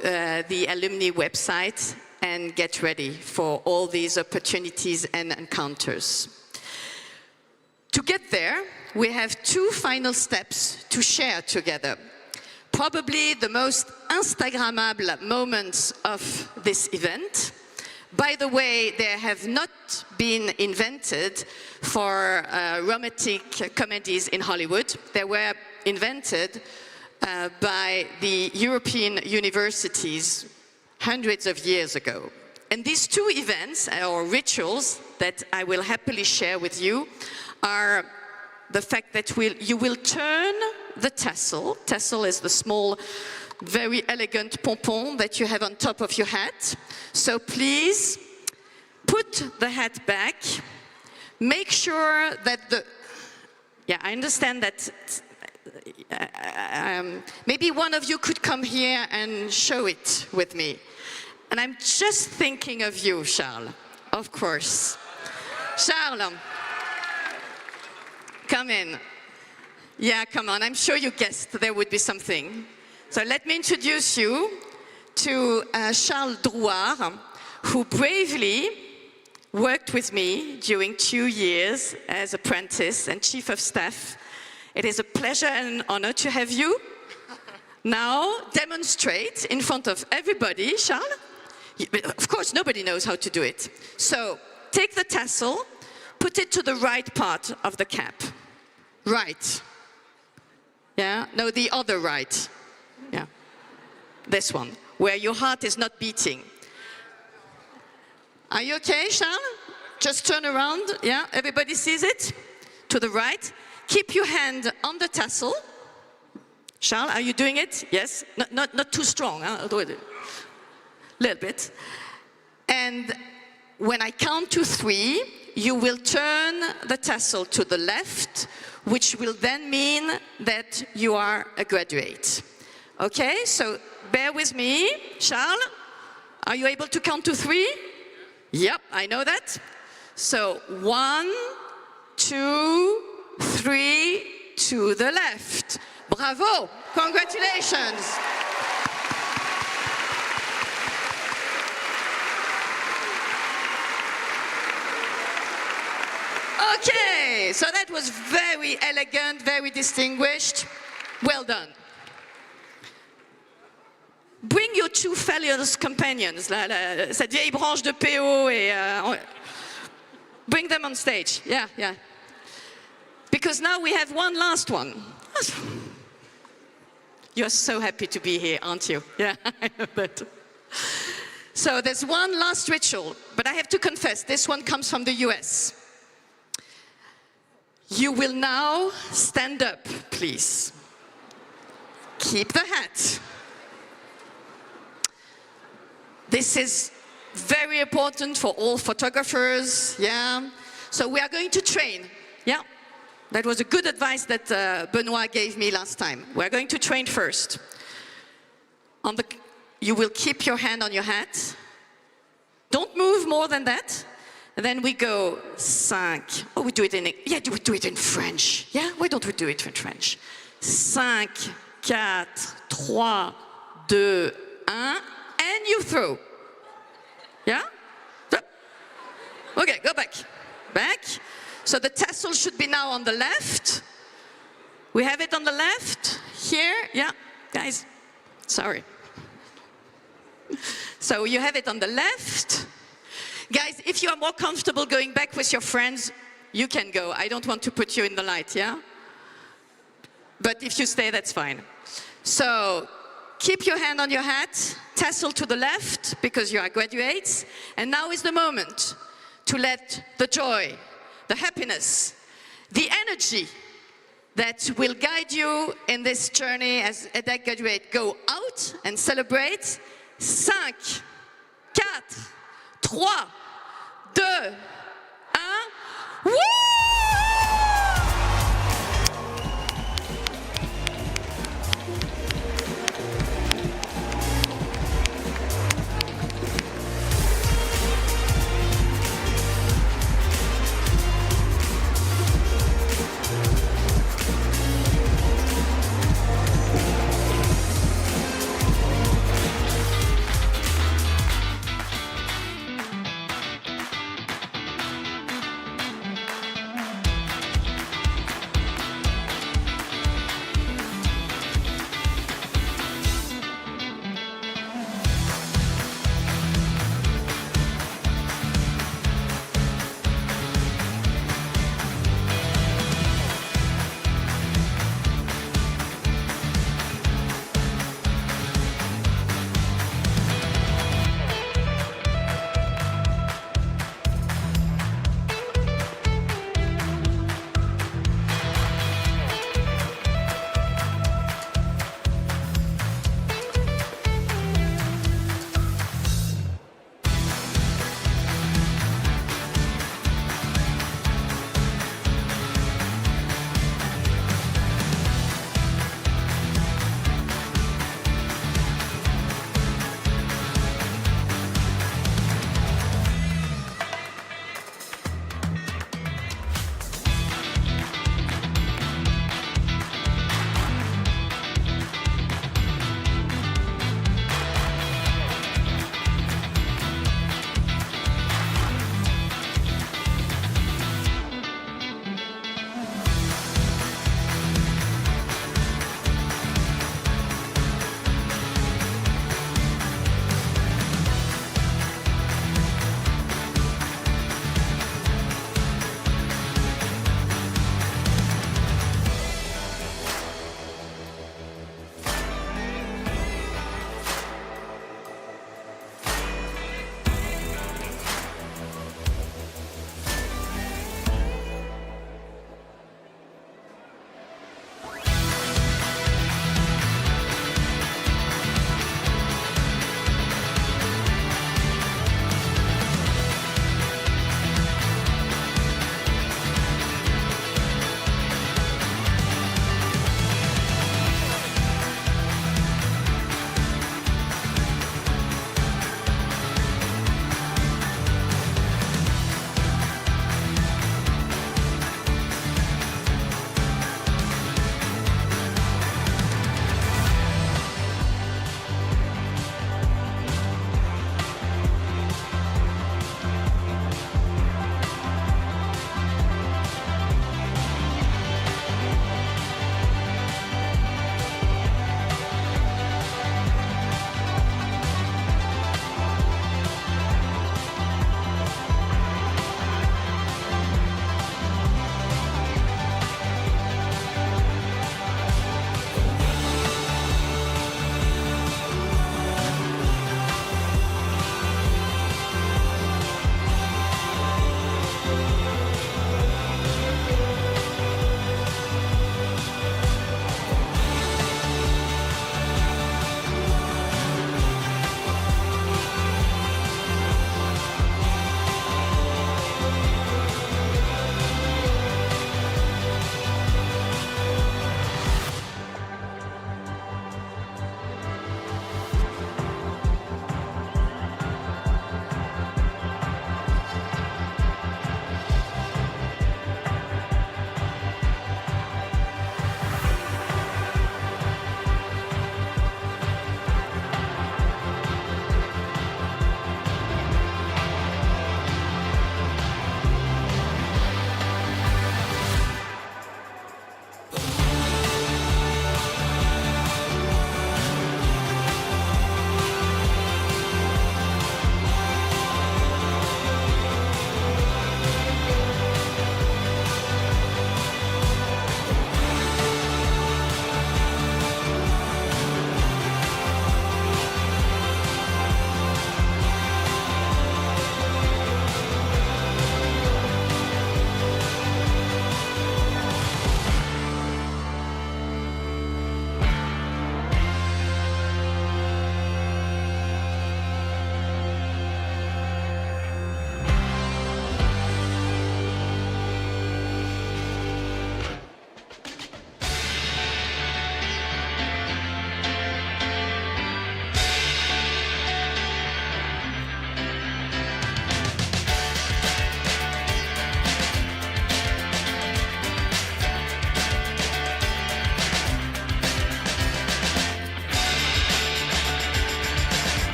the alumni website and get ready for all these opportunities and encounters. To get there, we have 2 final steps to share together. Probably the most Instagrammable moments of this event. By the way, they have not been invented for romantic comedies in Hollywood. They were invented by the European universities hundreds of years ago. And these 2 events, or rituals, that I will happily share with you, are the fact that you will turn the tassel. Tassel is the small, very elegant pompon that you have on top of your hat. So please, put the hat back. Make sure that I understand that maybe one of you could come here and show it with me. And I'm just thinking of you, Charles, of course. Charles, come in. Yeah, come on, I'm sure you guessed there would be something. So let me introduce you to Charles Drouard, who bravely worked with me during 2 years as apprentice and chief of staff. It is a pleasure and an honor to have you now demonstrate in front of everybody. Charles? Of course, nobody knows how to do it. So take the tassel, put it to the right part of the cap. Right. Yeah? No, the other right. Yeah. This one, where your heart is not beating. Are you okay, Charles? Just turn around. Yeah, everybody sees it? To the right. Keep your hand on the tassel. Charles, are you doing it? Yes? Not too strong. Huh? A little bit. And when I count to 3, you will turn the tassel to the left, which will then mean that you are a graduate. Okay, so bear with me. Charles, are you able to count to 3? Yep, I know that. So 1, 2, 3, to the left. Bravo, congratulations. Okay, so that was very elegant, very distinguished. Well done. Bring your 2 fabulous companions, cette vieille branche de PO, bring them on stage. Yeah, yeah. Because now we have one last one. You're so happy to be here, aren't you? Yeah, I know that. So there's one last ritual, but I have to confess, this one comes from the US. You will now stand up, please. Keep the hat. This is very important for all photographers, yeah? So we are going to train, yeah? That was a good advice that Benoit gave me last time. We're going to train first. You will keep your hand on your hat. Don't move more than that. And then we go 5. Oh, we do it in, yeah, we do it in French. Yeah, why don't we do it in French? 5, 4, 3, 2, 1, and you throw. Yeah? Okay, go back. Back. So the tassel should be now on the left. We have it on the left. Here. Yeah, guys. Sorry. So you have it on the left. Guys, if you are more comfortable going back with your friends, you can go. I don't want to put you in the light, yeah? But if you stay, that's fine. So keep your hand on your hat, tassel to the left, because you are graduates. And now is the moment to let the joy, the happiness, the energy that will guide you in this journey as EDHEC graduate go out and celebrate. 5, 4, 3, 2, 1. Woo!